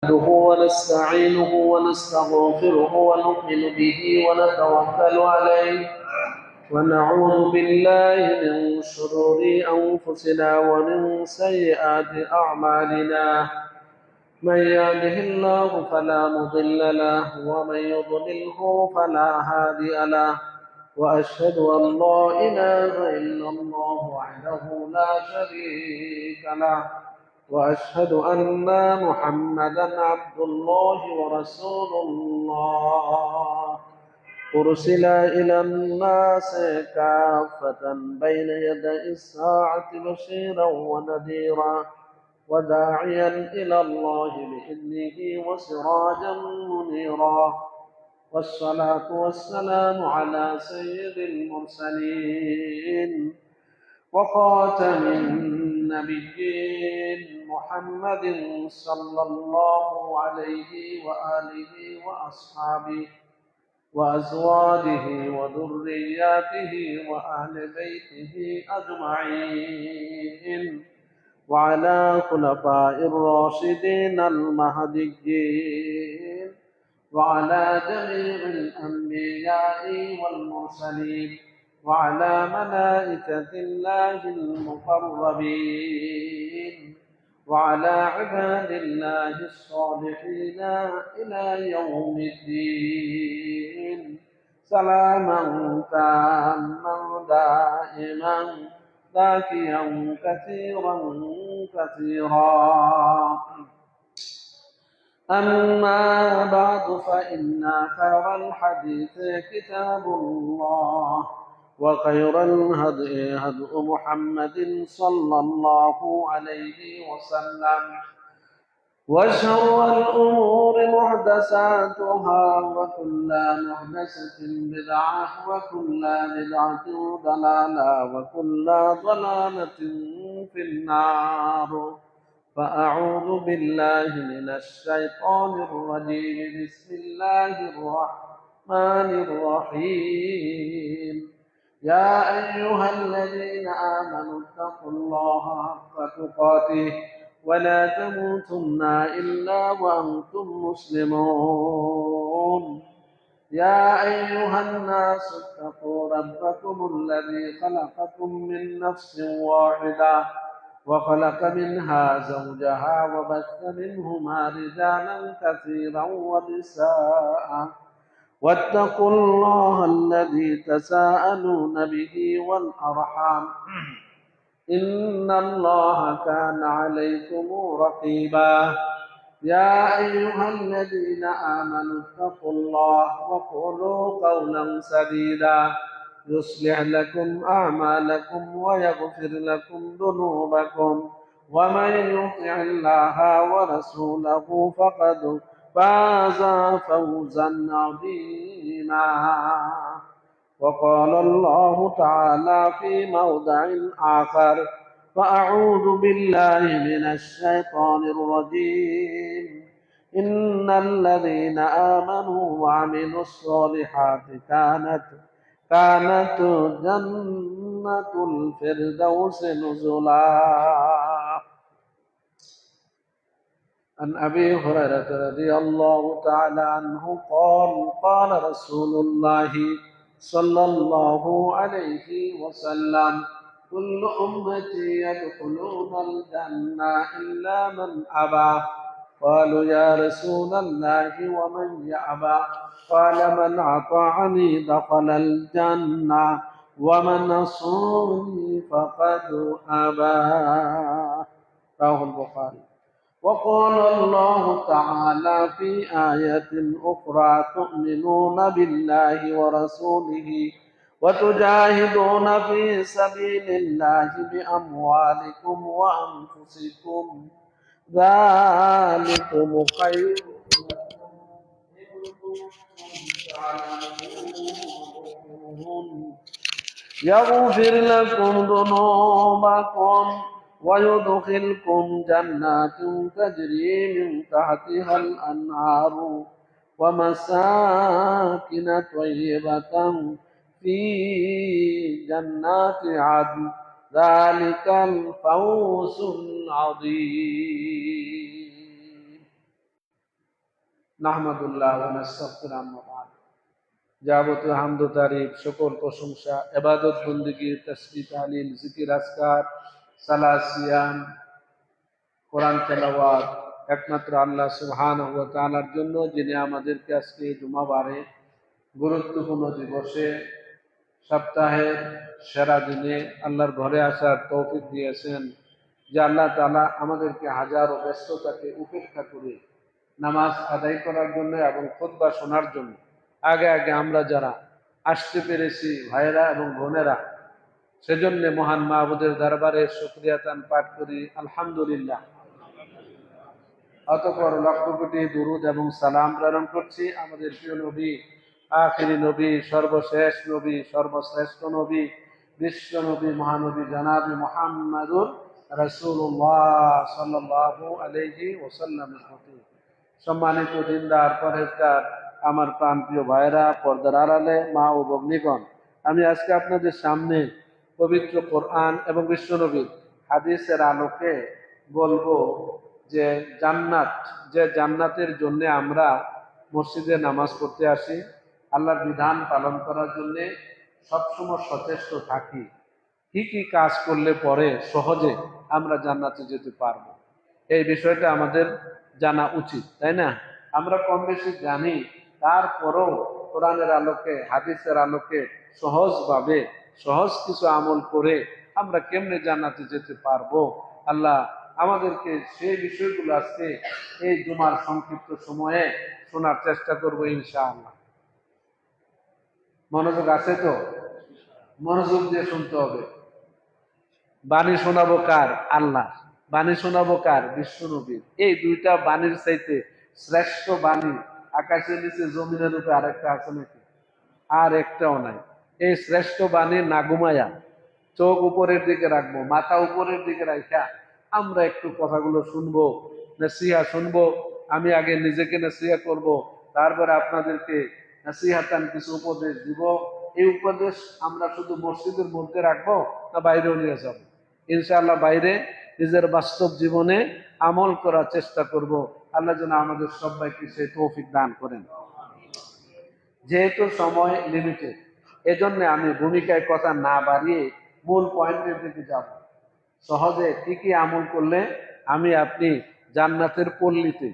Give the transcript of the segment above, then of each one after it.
نحمده ونستعينه ونستغفره ونؤمن به ونتوكل عليه ونعوذ بالله من شرور أنفسنا ومن سيئات أعمالنا من يهده الله فلا مضل له ومن يضلله فلا هادي له وأشهد أن لا إله إلا الله وحده لا شريك له وأشهد أن محمدا عبد الله ورسول الله أرسل إلى الناس كافة بين يدي الساعة بشيرا ونذيرا وداعيا إلى الله بإذنه وسراجا منيرا والصلاة والسلام على سيد المرسلين وخاتم النبيين محمد صلى الله عليه وآله وأصحابه وأزواجه وذرياته وأهل بيته أجمعين وعلى خلفاء الراشدين المهديين وعلى جميع الأنبياء والمرسلين وعلى ملائكة الله المقربين وعلى عباد الله الصالحين إلى يوم الدين سلاما تاما دائما باكيا كثيرا كثيرا. أما بعد فإن خير الحديث كتاب الله وخير الهدي هدي محمد صلى الله عليه وسلم وشر الأمور محدثاتها وكل محدثة بدعة وكل بدعة ضلالة وكل ضلالة في النار. فأعوذ بالله من الشيطان الرجيم. بسم الله الرحمن الرحيم. يا أيها الذين آمنوا اتقوا الله حق تقاته ولا تموتن إلا وأنتم مسلمون. يا أيها الناس اتقوا ربكم الذي خلقكم من نفس واحدة وخلق منها زوجها وبث منهما رجالا كثيرا ونساء واتقوا الله الذي تساءلون به والأرحام إن الله كان عليكم رقيبا. يا أيها الذين آمنوا اتقوا الله وقولوا قولا سديدا يصلح لكم أعمالكم ويغفر لكم ذنوبكم ومن يطع الله ورسوله فقد فاز فوزا عظيما. وقال الله تعالى في موضع آخر فأعوذ بالله من الشيطان الرجيم. إن الذين آمنوا وعملوا الصالحات كانت جنة الفردوس نزلا. عن أبي هريرة رضي الله تعالى عنه قال قال رسول الله صلى الله عليه وسلم كل أمتي يدخلون الجنة إلا من أبى. قالوا يا رسول الله ومن يأبى؟ قال من أطاعني دخل الجنة ومن عصاني فقد أبى. رواه البخاري. وقال الله تعالى في آية أخرى تؤمنون بالله ورسوله وتجاهدون في سبيل الله بأموالكم وأنفسكم ذلكم خير يغفر لكم ذنوبكم ويدخلكم جنات تجري من تحتها الأنهار ومساكن طيبة في جنات عدن ذلك الفوز العظيم. নাহমাদুল্লাহ ওয়া নাস্তাগফিরু আম্মা বা'দ। যাবতীয় হামদ ও তারিফ, সকল প্রশংসা, ইবাদত বন্দেগী, তাসবিহ তাহলিল, জিকির আজকার, সালাত সিয়াম, কোরআন তেলাওয়াত একমাত্র আল্লাহ সুবহানাহু ওয়া তাআলার জন্য, যিনি আমাদেরকে আজকে জুমাবারে গুরুত্বপূর্ণ দিবসে, সপ্তাহের সেরা দিনে আল্লাহর ঘরে আসার তৌফিক দিয়েছেন। যে আল্লাহ তাআলা আমাদেরকে হাজারো ব্যস্ততাকে উপেক্ষা করে নামাজ আদায় করার জন্য এবং খুতবা শোনার জন্য আগে আগে আমরা যারা আসতে পেরেছি ভাইয়েরা এবং বোনেরা, সেজন্য মহান মাহবুদের দরবারে শুকরিয়াতান পাঠ করি আলহামদুলিল্লাহ। অতঃপর লক্ষ কোটি দুরুদ এবং সালাম প্রেরণ করছি আমাদের প্রিয় নবী, আখিরি নবী, সর্বশেষ নবী, সর্বশ্রেষ্ঠ নবী, বিশ্ব নবী, মহানবী জনাবে মুহাম্মাদুর রাসূলুল্লাহ সাল্লাল্লাহু আলাইহি ওয়াসাল্লামের প্রতি। সম্মানিত দিনদার পরহেজগার আমার প্রাণপ্রিয় ভাইরা, পর্দার আড়ালে মা ও ভগ্নীগণ, আমি আজকে আপনাদের সামনে পবিত্র কোরআন এবং বিশ্বনবীর হাদিসের আলোকে বলবো যে জান্নাত, যে জান্নাতের জন্য আমরা মসজিদে নামাজ পড়তে আসি, আল্লাহর বিধান পালন করার জন্য সবসময় সচেষ্ট থাকি, কি কি কাজ করলে পরে সহজে আমরা জান্নাতে যেতে পারবো, এই বিষয়টা আমাদের জানা উচিত, তাই না? আমরা কম বেশি জানি, তারপরও কোরআনের আলোকে, হাদিসের আলোকে সহজভাবে সহজ কিছু আমল করে আমরা কেমনে জান্নাতে যেতে পারবো, আল্লাহ আমাদেরকে সেই বিষয়গুলো আজকে এই জুমার সংক্ষিপ্ত সময়ে শোনার চেষ্টা করবো ইনশাআল্লাহ। মনোযোগ আছে তো? মনোযোগ দিয়ে শুনতে হবে। বাণী শোনাবো কার? আল্লাহ। বাণী শোনাবো কার? বিশ্বনবীর। এই দুইটা বাণীর চাইতে শ্রেষ্ঠ বাণী আকাশের নিচে জমিনের উপরে আরেকটা আছে নাকি? আর একটাও নাই। এই শ্রেষ্ঠ বাণী না ঘুমায়া চোখ উপরের দিকে রাখবো, মাথা উপরের দিকে রাখা আমরা একটু কথাগুলো শুনবো, নসিহা শুনবো। আমি আগে নিজেকে নসিহা করব, তারপরে আপনাদেরকে নসিহাতান কিছু উপদেশ দিব। এই উপদেশ আমরা শুধু মসজিদের মধ্যে রাখবো না বাইরেও নিয়ে যাব? ইনশাআল্লাহ বাইরে নিজের বাস্তব জীবনে আমল করার চেষ্টা করব। আল্লাহ যেন আমাদের সবাইকে সেই তৌফিক দান করেন। যেহেতু সময় লিমিটেড, এজন্য আমি ভূমিকায় কথা না বাড়িয়ে মূল পয়েন্টের দিকে যাব। সহজে কি কি আমল করলে আমি আপনি জান্নাতের পল্লীতে,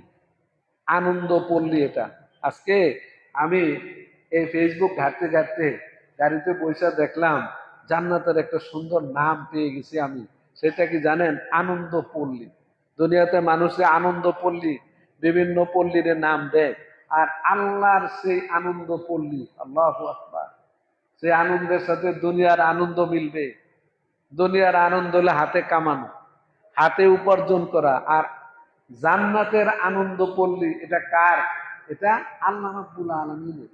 আনন্দ পল্লী এটা। আজকে আমি এই ফেসবুক ঘাটতে ঘাটতে গাড়িতে পয়সা দেখলাম জান্নাতের একটা সুন্দর নাম পেয়ে গেছি আমি। সেটা কি জানেন? আনন্দ পল্লী। দুনিয়াতে মানুষে আনন্দ পল্লী, বিভিন্ন পল্লীর নাম দেয়, আর আল্লাহর সেই আনন্দ পল্লী, আল্লাহু আকবার, সেই আনন্দের সাথে দুনিয়ার আনন্দ মিলবে। দুনিয়ার আনন্দ হলে হাতে কামানো, হাতে উপার্জন করা, আর জান্নাতের আনন্দ পল্লী এটা কার? এটা আল্লাহ রাব্বুল আলামিনের।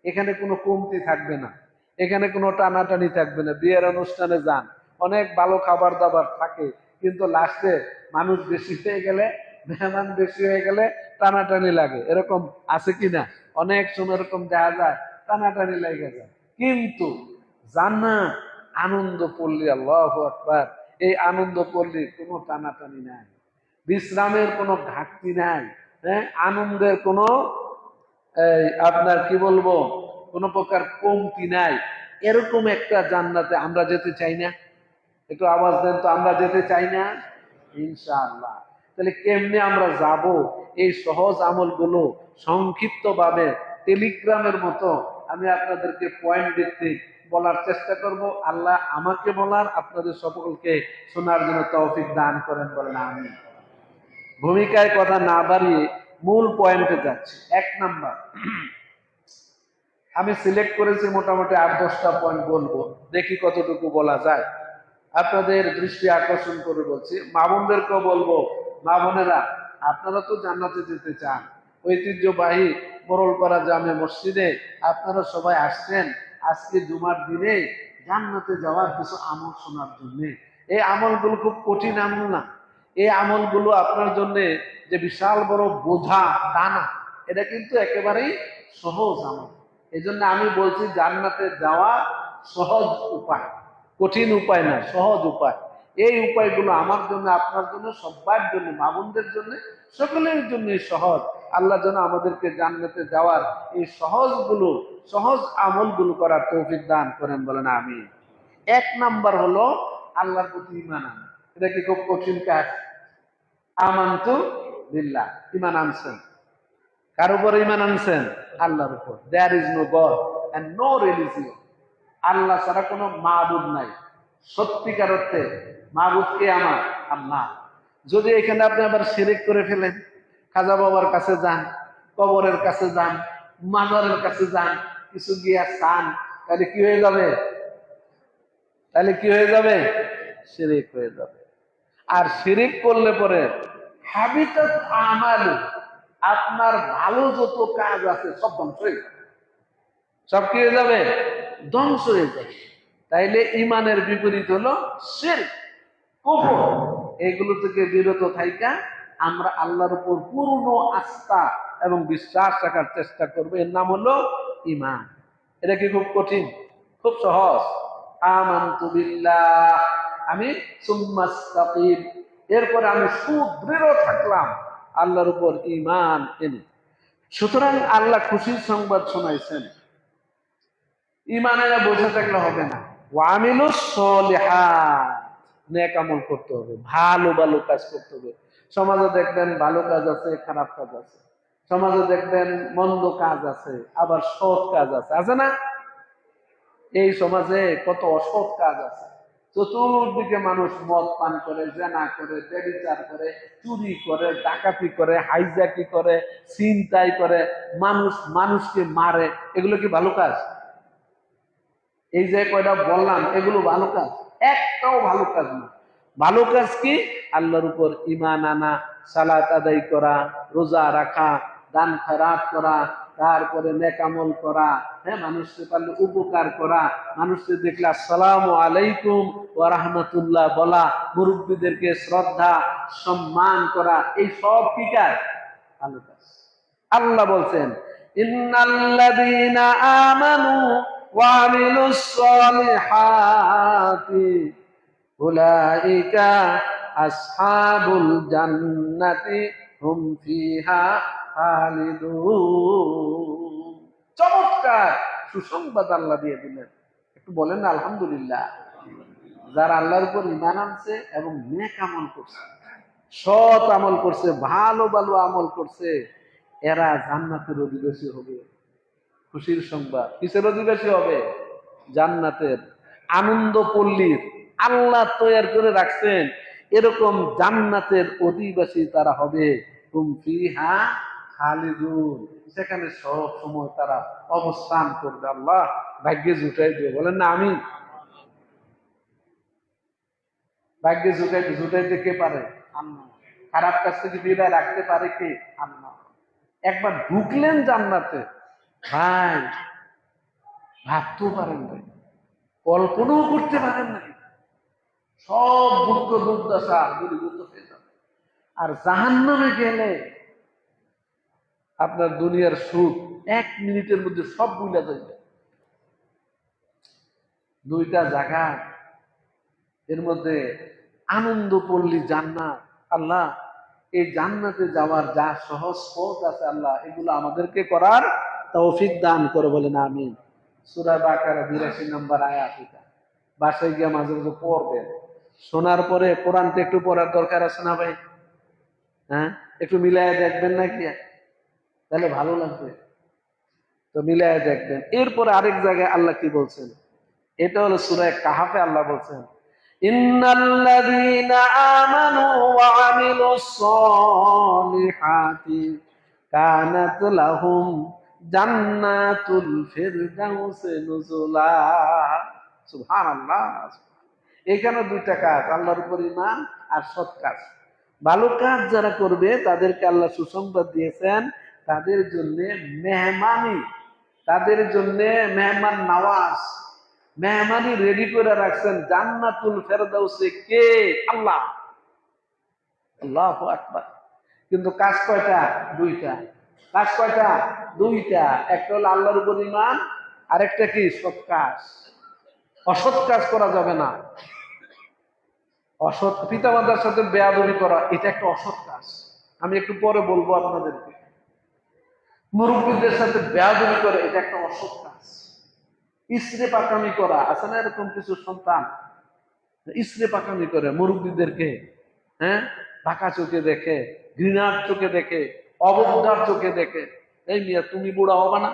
এখানে কোনো কমতি থাকবে না, এখানে কোনো টানাটানি থাকবে না। বিয়ের অনুষ্ঠানে যান, অনেক ভালো খাবার দাবার থাকে, কিন্তু লাস্টে মানুষ বেশি হয়ে গেলে, মেহমান বেশি হয়ে গেলে টানাটানি লাগে। এরকম আছে কিনা? অনেক সময় এরকম দেখা যায়, টানাটানি লেগে যায়। কিন্তু জান্নাত আনন্দ পল্লী, আল্লাহু আকবার, এই আনন্দ পল্লী কোনো টানাটানি নাই, বিশ্রামের কোনো ঘাটতি নাই, হ্যাঁ, আনন্দের কোনো আপনার কি বলবো, কোনো প্রকার কমতি নাই। এরকম একটা জান্নাতে আমরা যেতে চাই না? একটু আওয়াজ দেন তো, আমরা যেতে চাই না? ইনশাআল্লাহ। তাহলে কেমনে আমরা যাব? এই সহজ আমলগুলো সংক্ষিপ্ত ভাবে টেলিগ্রামের মতো আমি আপনাদেরকে পয়েন্ট ভিত্তিক বলার চেষ্টা করব। আল্লাহ আমাকে বলার, আপনাদের সকলকে শোনার জন্য তৌফিক দান করেন, বলেন আমিন। ভূমিকায় কথা না বাড়িয়ে মূল পয়েন্টে যাচ্ছি। 1 নাম্বার, আমি সিলেক্ট করেছি মোটামুটি 8-10টা পয়েন্ট বলবো, দেখি কতটুকু বলা যায়। আপনাদের দৃষ্টি আকর্ষণ করে বলছি, মা বোনদেরকেও বলবো, মা বোনেরা আপনারা তো জান্নাতে যেতে চান, ঐতিহ্যবাহী মোরলপাড়া জামে মসজিদে আপনারা সবাই আসছেন আজকে জুমার দিনে জান্নাতে যাওয়ার কিছু আমল শোনার জন্য। এই আমলগুলো খুব কঠিন আমল না, এই আমলগুলো আপনার জন্য যে বিশাল বড় বোঝা তা না, এটা কিন্তু একেবারেই সহজ আমল। এই জন্য আমি বলছি জান্নাতে যাওয়া সহজ উপায়, কঠিন উপায় না, সহজ উপায়। এই উপায়গুলো আমার জন্য, আপনার জন্য, সবার জন্য, মা বোনদের জন্য, সকলের জন্য সহজ। আল্লাহ যেন আমাদেরকে জান্নাতে যাওয়ার এই সহজ আমলগুলো করার তৌফিক দান করেন, বলেন আমিন। এক নাম্বার হলো আল্লাহর প্রতি ঈমান আনা। এটা কি খুব কঠিন কাজ? আমানতু বিল্লাহ, ঈমান আনছেন। কার উপর ঈমান আনছেন? আল্লাহর উপর। There is no god and no religion. আল্লাহ ছাড়া কোনো মাবুদ নাই। সত্যিকার অর্থে মাবুদ কে? আমার আল্লাহ। যদি এখানে আপনি আবার শিরক করে ফেলেন, খাজা বাবার কাছে যান, কবরের কাছে যান, মাজারের কাছে যান, কিছু গিয়া চান, তাহলে কি হয়ে যাবে? শিরক হয়ে যাবে। আর শিরক করলে পরে হাবিতাত আমালু, আপনার ভালো যত কাজ আছে সব ধ্বংস হয়ে যাবে। সব কি হয়ে যাবে? ধ্বংস হয়ে যাবে। তাইলে ইমানের বিপরীত হলো শিরক, কুফর। এগুলো থেকে বিরত থাইকা আমরা আল্লাহর উপর পূর্ণ আস্থা এবং বিশ্বাস রাখার চেষ্টা করবো। এর নাম হলো ঈমান। এটা কি খুব কঠিন? খুব সহজ। আমানতু বিল্লাহ, আমি সুম্মাস্তাকিম, এরপরে আমি সুদৃঢ় থাকলাম আল্লাহর উপর ঈমান এনে। সুতরাং আল্লাহ খুশির সংবাদ শোনাইছেন। ঈমানেরা বসে থাকলে হবে না। ওয়ামিলুস সলিহাত, নেক আমল করতে হবে, ভালো ভালো কাজ করতে হবে। সমাজে দেখবেন ভালো কাজ আছে, খারাপ কাজ আছে। সমাজে দেখবেন মন্দ কাজ আছে, আবার সৎ কাজ আছে, আছে না? এই সমাজে কত অসৎ কাজ আছে। চতুর্দিকে মানুষ মদ পান করে, জেনা করে, ব্যভিচার করে, চুরি করে, ডাকাতি করে, হাইজ্যাকি করে, ছিনতাই করে, মানুষকে মারে। এগুলো কি ভালো কাজ? এই যে কয়টা বললাম এগুলো ভালো কাজ? একটাও ভালো কাজ না। ভালো কাজ কি? আল্লাহর উপর ঈমান আনা, সালাত আদায় করা, রোজা রাখা, দান খয়রাত করা, তারপরে নেক আমল করা, হ্যাঁ, মানুষকে পারলে উপকার করা, মানুষকে দেখলে আসসালামু আলাইকুম ওয়া রাহমাতুল্লাহ বলা, মুরব্বীদেরকে শ্রদ্ধা সম্মান করা, এই সব কি কাজ? ভালো কাজ। আল্লাহ বলছেন ইন্নাল্লাযীনা আমানু ওয়া আমিলুস সলিহাতি উলাইকা আসহাবুল জান্নাতি হুম ফিহা খালিদুন। চমৎকার সুসংবাদ আল্লাহ দিয়ে দিলেন। একটু বলেন না আলহামদুলিল্লাহ। যারা আল্লাহর উপর ঈমান আনছে এবং নেক আমল করছে, সৎ আমল করছে, ভালো ভালো আমল করছে, এরা জান্নাতের অধিবাসী হবে। খুশির সংবাদ। কিসের অধিবাসী হবে? জান্নাতের। আনন্দ পল্লীর আল্লাহ তৈরি করে রাখছেন, এরকম জান্নাতের অধিবাসী তারা হবে। হুম ফিহা খালিদুন, সেখানে সব সময় তারা অবস্থান করবে। আল্লাহ ভাগ্যে জুটাই দিয়ে, বলেন না আমি। ভাগ্যে জুটাইতে কে পারে? আল্লাহ। খারাপ কাজ থেকে বিদায় রাখতে পারে কে? আল্লাহ। একবার ঢুকলেন জান্নাতে, ভাই ভাবতেও পারেন নাই, কল্পনাও করতে পারেন নাই, সব দুঃখ দুর্দশা দূরীভূত হয়ে যাবে। আর জাহান্নামে গেলে আপনার দুনিয়ার সুখ 1 মিনিটের মধ্যে সব ভুলে যাবে। দুইটা জায়গা, এর মধ্যে আনন্দ পল্লী জান্নাত। আল্লাহ এই জান্নাতে যাওয়ার যা সহজ পথ আছে, আল্লাহ এগুলো আমাদেরকে করার তৌফিক দান করে, বলেন আমিন। সূরা বাকারা 82 নম্বর আয়াত। এটা বাসায় গিয়ে মাঝে মাঝে পড়বেন। শোনার পরে কোরআনটা একটু পড়ার দরকার আছে না ভাই? হ্যাঁ, একটু মিলায় দেখবেন নাকি? তাহলে ভালো লাগবে। তো মিলায় দেখবেন। এরপরে আরেক জায়গায় আল্লাহ কি বলছেন? এটা হলো সূরা কাহাফে। আল্লাহ বলছেন ইন্নাল্লাযীনা আমানু ওয়া আমিলুস সলিহাতি কানাত লাহুম জান্নাতুল ফিরদাউসি নুজুলা। সুবহানাল্লাহ। এখানে দুইটা কাজ, আল্লাহর উপর ঈমান আর সৎ কাজ। ভালো কাজ যারা করবে তাদেরকে আল্লাহ সুসংবাদ দিয়েছেন, তাদের জন্য মেহমানি, তাদের জন্য মেহমান নওয়াজ, মেহমানি রেডি করে রাখছেন জান্নাতুল ফেরদাউসে। কে? আল্লাহ। আল্লাহু আকবার। কিন্তু কাজ কয়টা? দুইটা। কাজ কয়টা? দুইটা। একটা হলো আল্লাহর উপর ঈমান, আরেকটা কি? সৎ কাজ। অসৎ কাজ করা যাবে না। অসৎ পিতামাতার সাথে বেয়াদবি করা, এটা একটা অসৎ কাজ। আমি একটু পরে বলবো আপনাদেরকে। মুরব্বীদের সাথে বেয়াদবি করে, এটা একটা অসৎ কাজ। ইসরে পাকামি করা আছে না, এরকম কিছু সন্তান ইসরে পাকামি করে মুরব্বীদেরকে, হ্যাঁ, বাঁকা চোখে দেখে, ঘৃণার চোখে দেখে, অবজ্ঞার চোখে দেখে। এই মিয়া, তুমি বুড়া হবা না?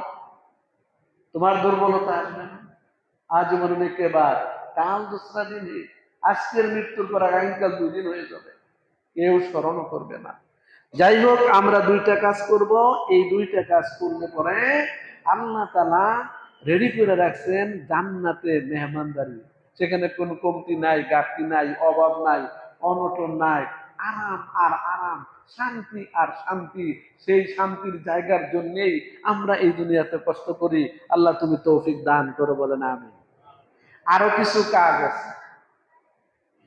তোমার দুর্বলতা আসবে না? আজ মরবে কেবার, কাল দোসরা দিন। আজকের মৃত্যুর পর আগামীকাল 2 দিন হয়ে যাবে, কেউ স্মরণও করবে না। যাই হোক, আমরা 2টা কাজ করব। এই 2টা কাজ করলে পরে আল্লাহ তাআলা রেডি করে রাখছেন জান্নাতে মেহমানদারি। সেখানে কোনো কমতি নাই, ঘাটতি নাই, অভাব নাই, অনটন নাই, আরাম আর আরাম, শান্তি আর শান্তি। সেই শান্তির জায়গার জন্যই আমরা এই দুনিয়াতে কষ্ট করি। আল্লাহ তুমি তৌফিক দান করো, বলেন আমিন। আরো কিছু কাজ আছে।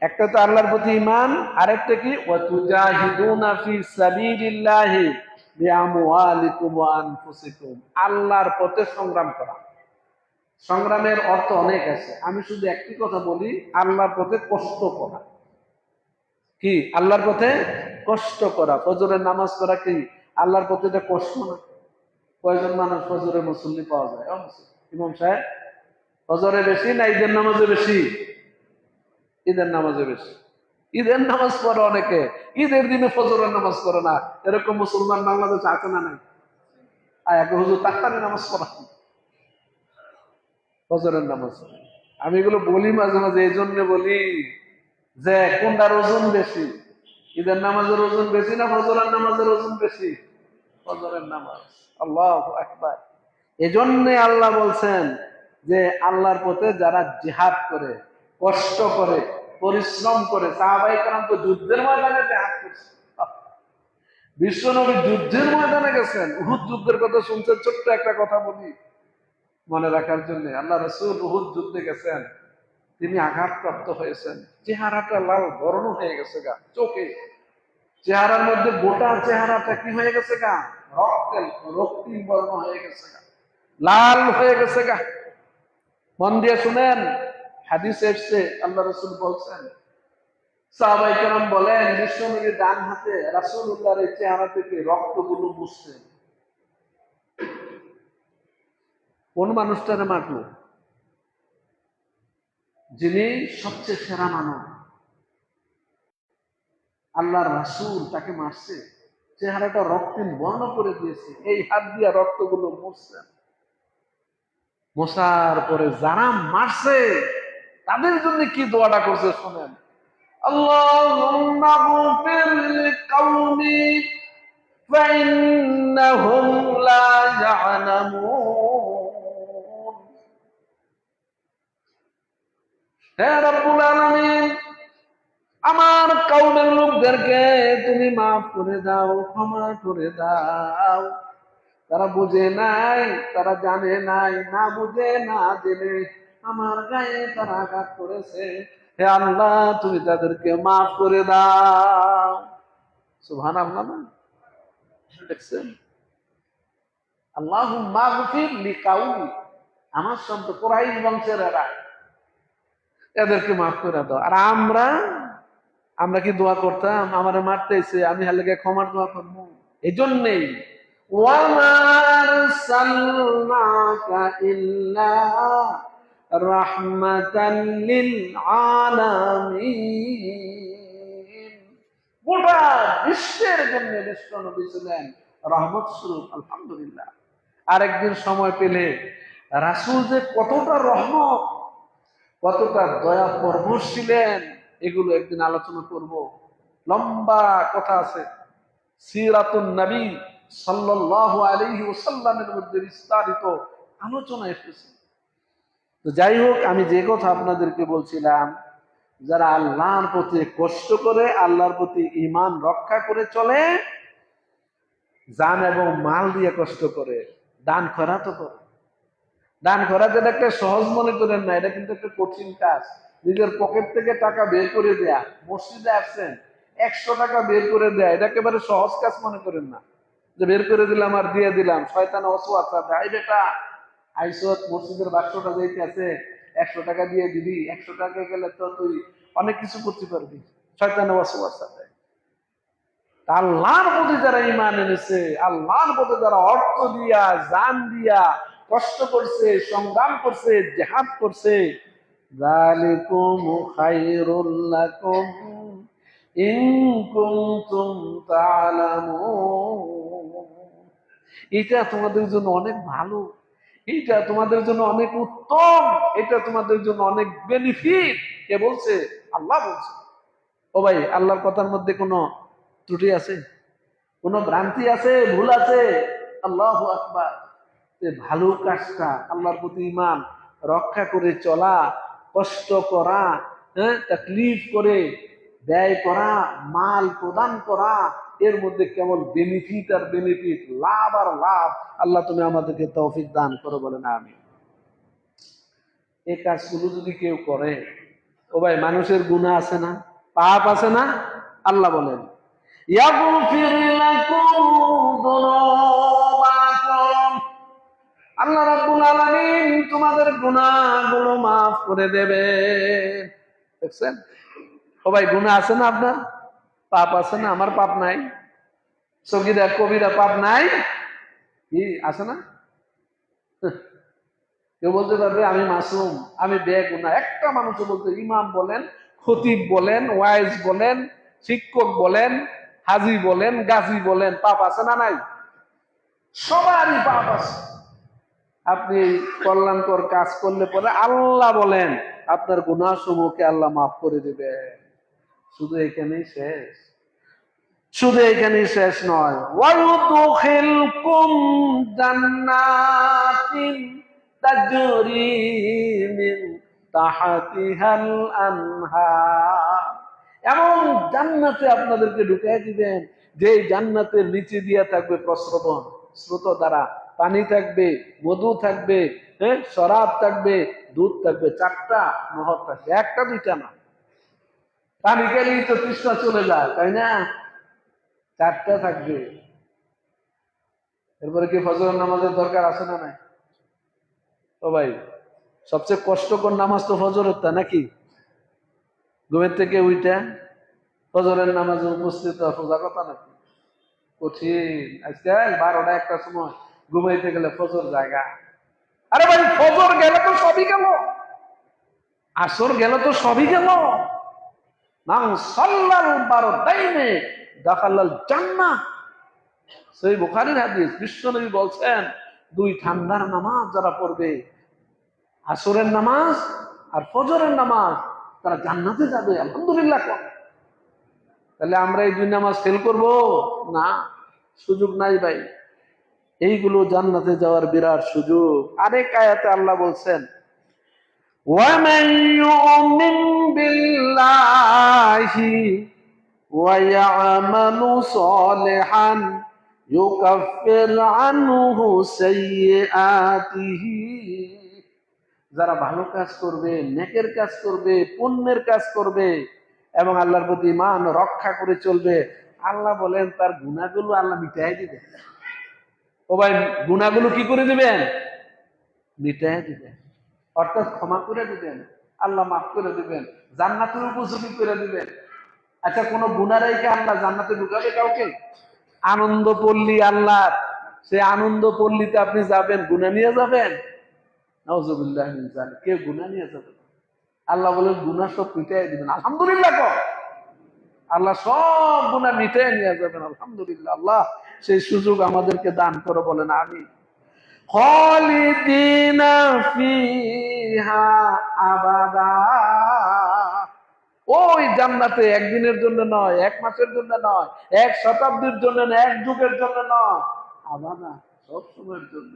একটা তো আল্লাহর প্রতি ঈমান, আরেকটা কি ওয়াতুজাহিদুনা ফি সাবিলিল্লাহি বিআমওয়ালিকুম ওয়া আনফুসিকুম, আল্লাহর পথে সংগ্রাম করা। সংগ্রামের অর্থ অনেক আছে, আমি শুধু একটি কথা বলি, আল্লাহর পথে কষ্ট করা। কি আল্লাহর পথে কষ্ট করা? ফজরের নামাজ পড়া কি আল্লাহর পথে এটা কষ্ট না? কয়জন মানুষ ফজরের মুসল্লি পাওয়া যায়? ইমাম সাহেব, ফজরে বেশি না ঈদের নামাজে বেশি? ঈদের নামাজে বেশি। ঈদের নামাজ পড়ে অনেকে, ঈদের দিনে ফজরের নামাজ পড়ে না। এরকম মুসলমান বাংলাদেশে আছে না নাই? আর হুজুর তাক্তারি নামাজ পড়া, ফজরের নামাজ। আমি এগুলো বলি মাঝে মাঝে, এই জন্য বলি যে কোনটার ওজন বেশি, ঈদের নামাজের ওজন বেশি না ফজরের নামাজের ওজন বেশি? ফজরের নামাজ। আল্লাহু আকবার। এজন্য আল্লাহ বলছেন যে আল্লাহর পথে যারা জিহাদ করে, কষ্ট করে, পরিশ্রম করে। সাহাবায়ে কেরাম তো যুদ্ধের ময়দানে জিহাদ করছে। বিশ্বনবী যুদ্ধের ময়দানে গেছেন। উহুদ যুদ্ধের কথা শুনছেন? ছোট্ট একটা কথা বলি মনে রাখার জন্য। আল্লাহ রাসূল উহুদ যুদ্ধে গেছেন, তিনি আঘাতপ্রাপ্ত হয়েছেন, চেহারাটা লাল বর্ণ হয়ে গেছে গা, চোখে, চেহারার মধ্যে গোটা চেহারাটা কি হয়ে গেছে গা, রক্তিম বর্ণ হয়ে গেছে গা, লাল হয়ে গেছে গা। মন দিয়ে শুনেন, হাদিসে এসেছে আল্লাহ রাসূল বলছেন, সাহাবায়ে কেরাম বলেন বিশ্বনবীর ডান হাতে রাসূলুল্লাহর এই চেহারা থেকে রক্তগুলো মুছতেন। কোন মানুষটারে মারলো? যিনি সবচেয়ে সেরা মানব, আল্লাহর রাসূল, তাকে মারছে, চেহারাটা রক্তিম বর্ণ করে দিয়েছে, এই হাত দিয়ে রক্তগুলো মুছছেন। মোছার পরে যারা মারছে তাদের জন্য কি দোয়াটা করছে শোনেন। আল্লাহুম্মা গফির লিকাওমি ফাইন্নাহুম লা ইয়ালামুন। হে রব্বুল আলামিন, আমার কওমের লোকদেরকে তুমি মাফ করে দাও, ক্ষমা করে দাও। তারা বুঝে নাই, তারা জানে নাই, না বুঝে না জেনে আমার গায়ে তারা আঘাত করেছে। হে আল্লাহ, তুমি তাদেরকে মাফ করে দাও। সুবহানাল্লাহ না? দেখছেন? আল্লাহুম্মা গফির লিকাওমি, আমার সন্ত কুরাইশ বংশের এরা, এদেরকে মাফ করে দাও। আর আমরা কি দোয়া করতাম? আমারে মারতেছে, আমি হালকে ক্ষমার দোয়া করবো? এই জন্যেই ওয়ামা আরসালনাকা ইল্লা রাহমাতাল লিল আলামিন, গোটা বিশ্বের জন্য বিশ্ব নবী ছিলেন রহমত স্বরূপ। আলহামদুলিল্লাহ। আরেকদিন সময় পেলে রাসূল যে কতটা রহমত, কতটা দয়া পরবশ ছিলেন, এগুলো একদিন আলোচনা করব। লম্বা কথা আছে, সিরাতুন নবী সাল্লাল্লাহু আলাইহি ওয়াসাল্লামের মধ্যে বিস্তারিত আলোচনা এসেছে। তো যাই হোক, আমি যে কথা আপনাদেরকে বলছিলাম, যারা আল্লাহর প্রতি কষ্ট করে, আল্লাহর প্রতি ঈমান রক্ষা করে চলে, জান এবং মাল দিয়ে কষ্ট করে, দান খয়রাত করে। দান খয়রাত এটা একটা সহজ মনে করেন না, এটা কিন্তু একটা কঠিন কাজ। নিজের পকেট থেকে টাকা বের করে দেয়া, মসজিদে আসছেন 100 টাকা বের করে দেয়া, এটা একেবারে সহজ কাজ মনে করেন না, যে বের করে দিলাম আর দিয়ে দিলাম। শয়তান ওয়াসওয়াসা দেয়, এই বেটা আইসত মসজিদের বাক্সটা যেতে আছে, 100 টাকা দিয়ে দিবি, 100 টাকা গেলে তো তুই অনেক কিছু করতে পারবি। শয়তান ওয়াসওয়াসা দেয়। আল্লাহর প্রতি যারা ঈমান এনেছে, আল্লাহর প্রতি যারা অর্থ দিয়া, জান দিয়া কষ্ট করছে, সংগ্রাম করছে, জিহাদ করছে, যালিকুম খায়রুল লাকুম ইন কুনতুম তা'লামুন। এটা তোমাদের জন্য অনেক ভালো, এটা তোমাদের জন্য অনেক উত্তম, এটা তোমাদের জন্য অনেক বেনিফিট। কে বলছে? আল্লাহ বলছে। ও ভাই, আল্লাহর কথার মধ্যে কোনো ত্রুটি আছে? কোনো ভ্রান্তি আছে? ভুল আছে? আল্লাহু আকবার। ভালো কাজটা, আল্লাহর প্রতি ঈমান রক্ষা করে চলা, কষ্ট করা, তাকলিফ করে ব্যয় করা, মাল প্রদান করা, এর মধ্যে কেবল বেনিফিট আর বেনিফিট, লাভ আর লাভ। আল্লাহ তুমি আমাদেরকে তৌফিক দান করো, বলেন আমিন। এই কাজগুলো যদি কেউ করে, ও ভাই, মানুষের গুনাহ আছে না? পাপ আছে না? আল্লাহ বলেন ইয়াগফির লাকুম যুনুবাকুম, আল্লাহ রাব্বুল আলামিন তোমাদের গুনাহগুলো মাফ করে দেবে। দেখছেন? ও ভাই, গুনাহ আছে না আপনার? পাপ আছে না? আমার পাপ নাই? সগীরা কবিরা পাপ নাই? কি আছে না? কেউ বলতে পারবে আমি মাসুম, আমি বেগুনাহ? একটা মানুষও বলতে, ইমাম বলেন, খতিব বলেন, ওয়াইজ বলেন, শিক্ষক বলেন, হাজি বলেন, গাজী বলেন, পাপ আছে না নাই? সবারই পাপ আছে। আপনি কল্যাণকর কাজ করলে পরে আল্লাহ বলেন আপনার গুনাহ সমূহকে আল্লাহ মাফ করে দিবে। শুধু এখানেই শেষ? শুধু এখানেই শেষ নয়, ওয়ায়ুদখিলকুম জান্নাতিন তাজরি মিন তাহতিহাল আনহার, এমন জান্নাতে আপনাদেরকে ঢুকিয়ে দিবেন যে জান্নাতের নিচে দিয়া থাকবে প্রস্রবণ, স্রোত দ্বারা পানি থাকবে, মধু থাকবে, শরাব থাকবে, দুধ থাকবে। 4টা নহর থাকবে, একটা দুইটা না। পানি গেলেই তো তৃষ্ণা চলে যায়, তাই না? 4টা থাকবে। এরপরে কি ফজরের নামাজের দরকার আছে না নাই? ও ভাই, সবচেয়ে কষ্টকর নামাজ তো ফজরের, তা নাকি? ঘুমের থেকে উইটা ফজরের নামাজে উপস্থিত সোজা কথা নাকি? কঠিন। আজকাল 12টা 1টার সময় ঘুমাইতে গেলে ফজর জায়গা। আরে ভাই, ফজর গেলে তো সবই গেল, আসর গেল তো সবই গেল। মান সাল্লাল বারদাইনে দাখালাল জান্নাহ। সহিহ বুখারীর হাদিস, বিশ্বনবী বলছেন 2 ঠান্ডার নামাজ যারা পড়বে, আসরের নামাজ আর ফজরের নামাজ, তারা জান্নাতে যাবে। আলহামদুলিল্লাহ। তাহলে আমরা এই 2 নামাজ ফেল করব না? সুযোগ নাই ভাই। এইগুলো জান্নাতে যাওয়ার বিরাট সুযোগ। আরেক আয়াতে আল্লাহ বলছেন وَمَن يُؤْمِن بِاللَّهِ وَيَعْمَلُ صَالِحًا يُكَفِّرْ عَنْهُ سَيِّئَاتِهِ, যারা ভালো কাজ করবে, নেকের কাজ করবে, পুণ্যের কাজ করবে এবং আল্লাহর প্রতি ঈমান রক্ষা করে চলবে, আল্লাহ বলেন তার গুনাহগুলো আল্লাহ মিটাই দিবেন। ও ভাই, গুনাহগুলো কি করে দিবেন? মিটাই দিবেন। অর্থাৎ ক্ষমা করে দিবেন, আল্লাহ মাফ করে দিবেন, জান্নাতের উপযোগী করে দিবেন। আচ্ছা, কোন গুনাহ রেখে আল্লাহ জান্নাতে ঢুকাবে কাউকে? আনন্দ পল্লী আল্লাহ, সে আনন্দ পল্লীতে আপনি যাবেন, গুনাহ নিয়ে যাবেন? নাউজুবিল্লাহ মিন যালিক। কেউ গুনাহ নিয়ে যাবেন? আল্লাহ বলেন গুনাহ সব মিটাই দিবেন। আলহামদুলিল্লাহ কর, আল্লাহ সব গুনাহ মিটাই নিয়ে যাবেন। আলহামদুলিল্লাহ। আল্লাহ সেই সুযোগ আমাদেরকে দান করো, বলেন আমিন। খালিদিনা ফিহা আবাদা, ওই জান্নাতে একদিনের জন্য নয়, 1 মাসের জন্য নয়, 1 শতাব্দীর জন্য নয়, 1 যুগের জন্য নয়, আবাদা, সব সময়ের জন্য।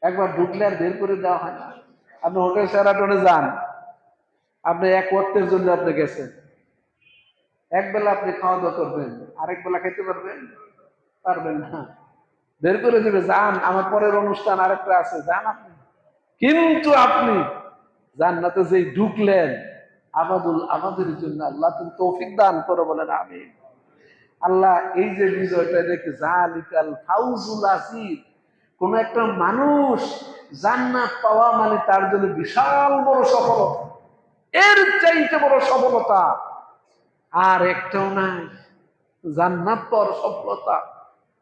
একবার ঢুকলে আর বের করে দেওয়া হয় না। আপনি হোটেল শেরাটনে যান, আপনি 1 ওয়াক্তের জন্য আপনি গেছেন, 1 বেলা আপনি খাওয়া দাওয়া করবেন, আরেক বেলা খেতে পারবেন? পারবেন না, বের করে দিবে। যান, আমার পরের অনুষ্ঠান আরেকটা আছে, যান আপনি। কিন্তু আপনি জান্নাতে যেই ঢুকলেন, আবাদুল আবাদের জন্য। আল্লাহ তুমি তৌফিক দান করো, বলেন আমিন। আল্লাহ এই যে বিজয়টা দেখে, যালিকাল ফাউজুল আসির, কোন একটা মানুষ জান্নাত পাওয়া মানে তার জন্য বিশাল বড় সফলতা, এর চাইতে বড় সফলতা আর একটাও নাই। জান্নাত পর সফলতা।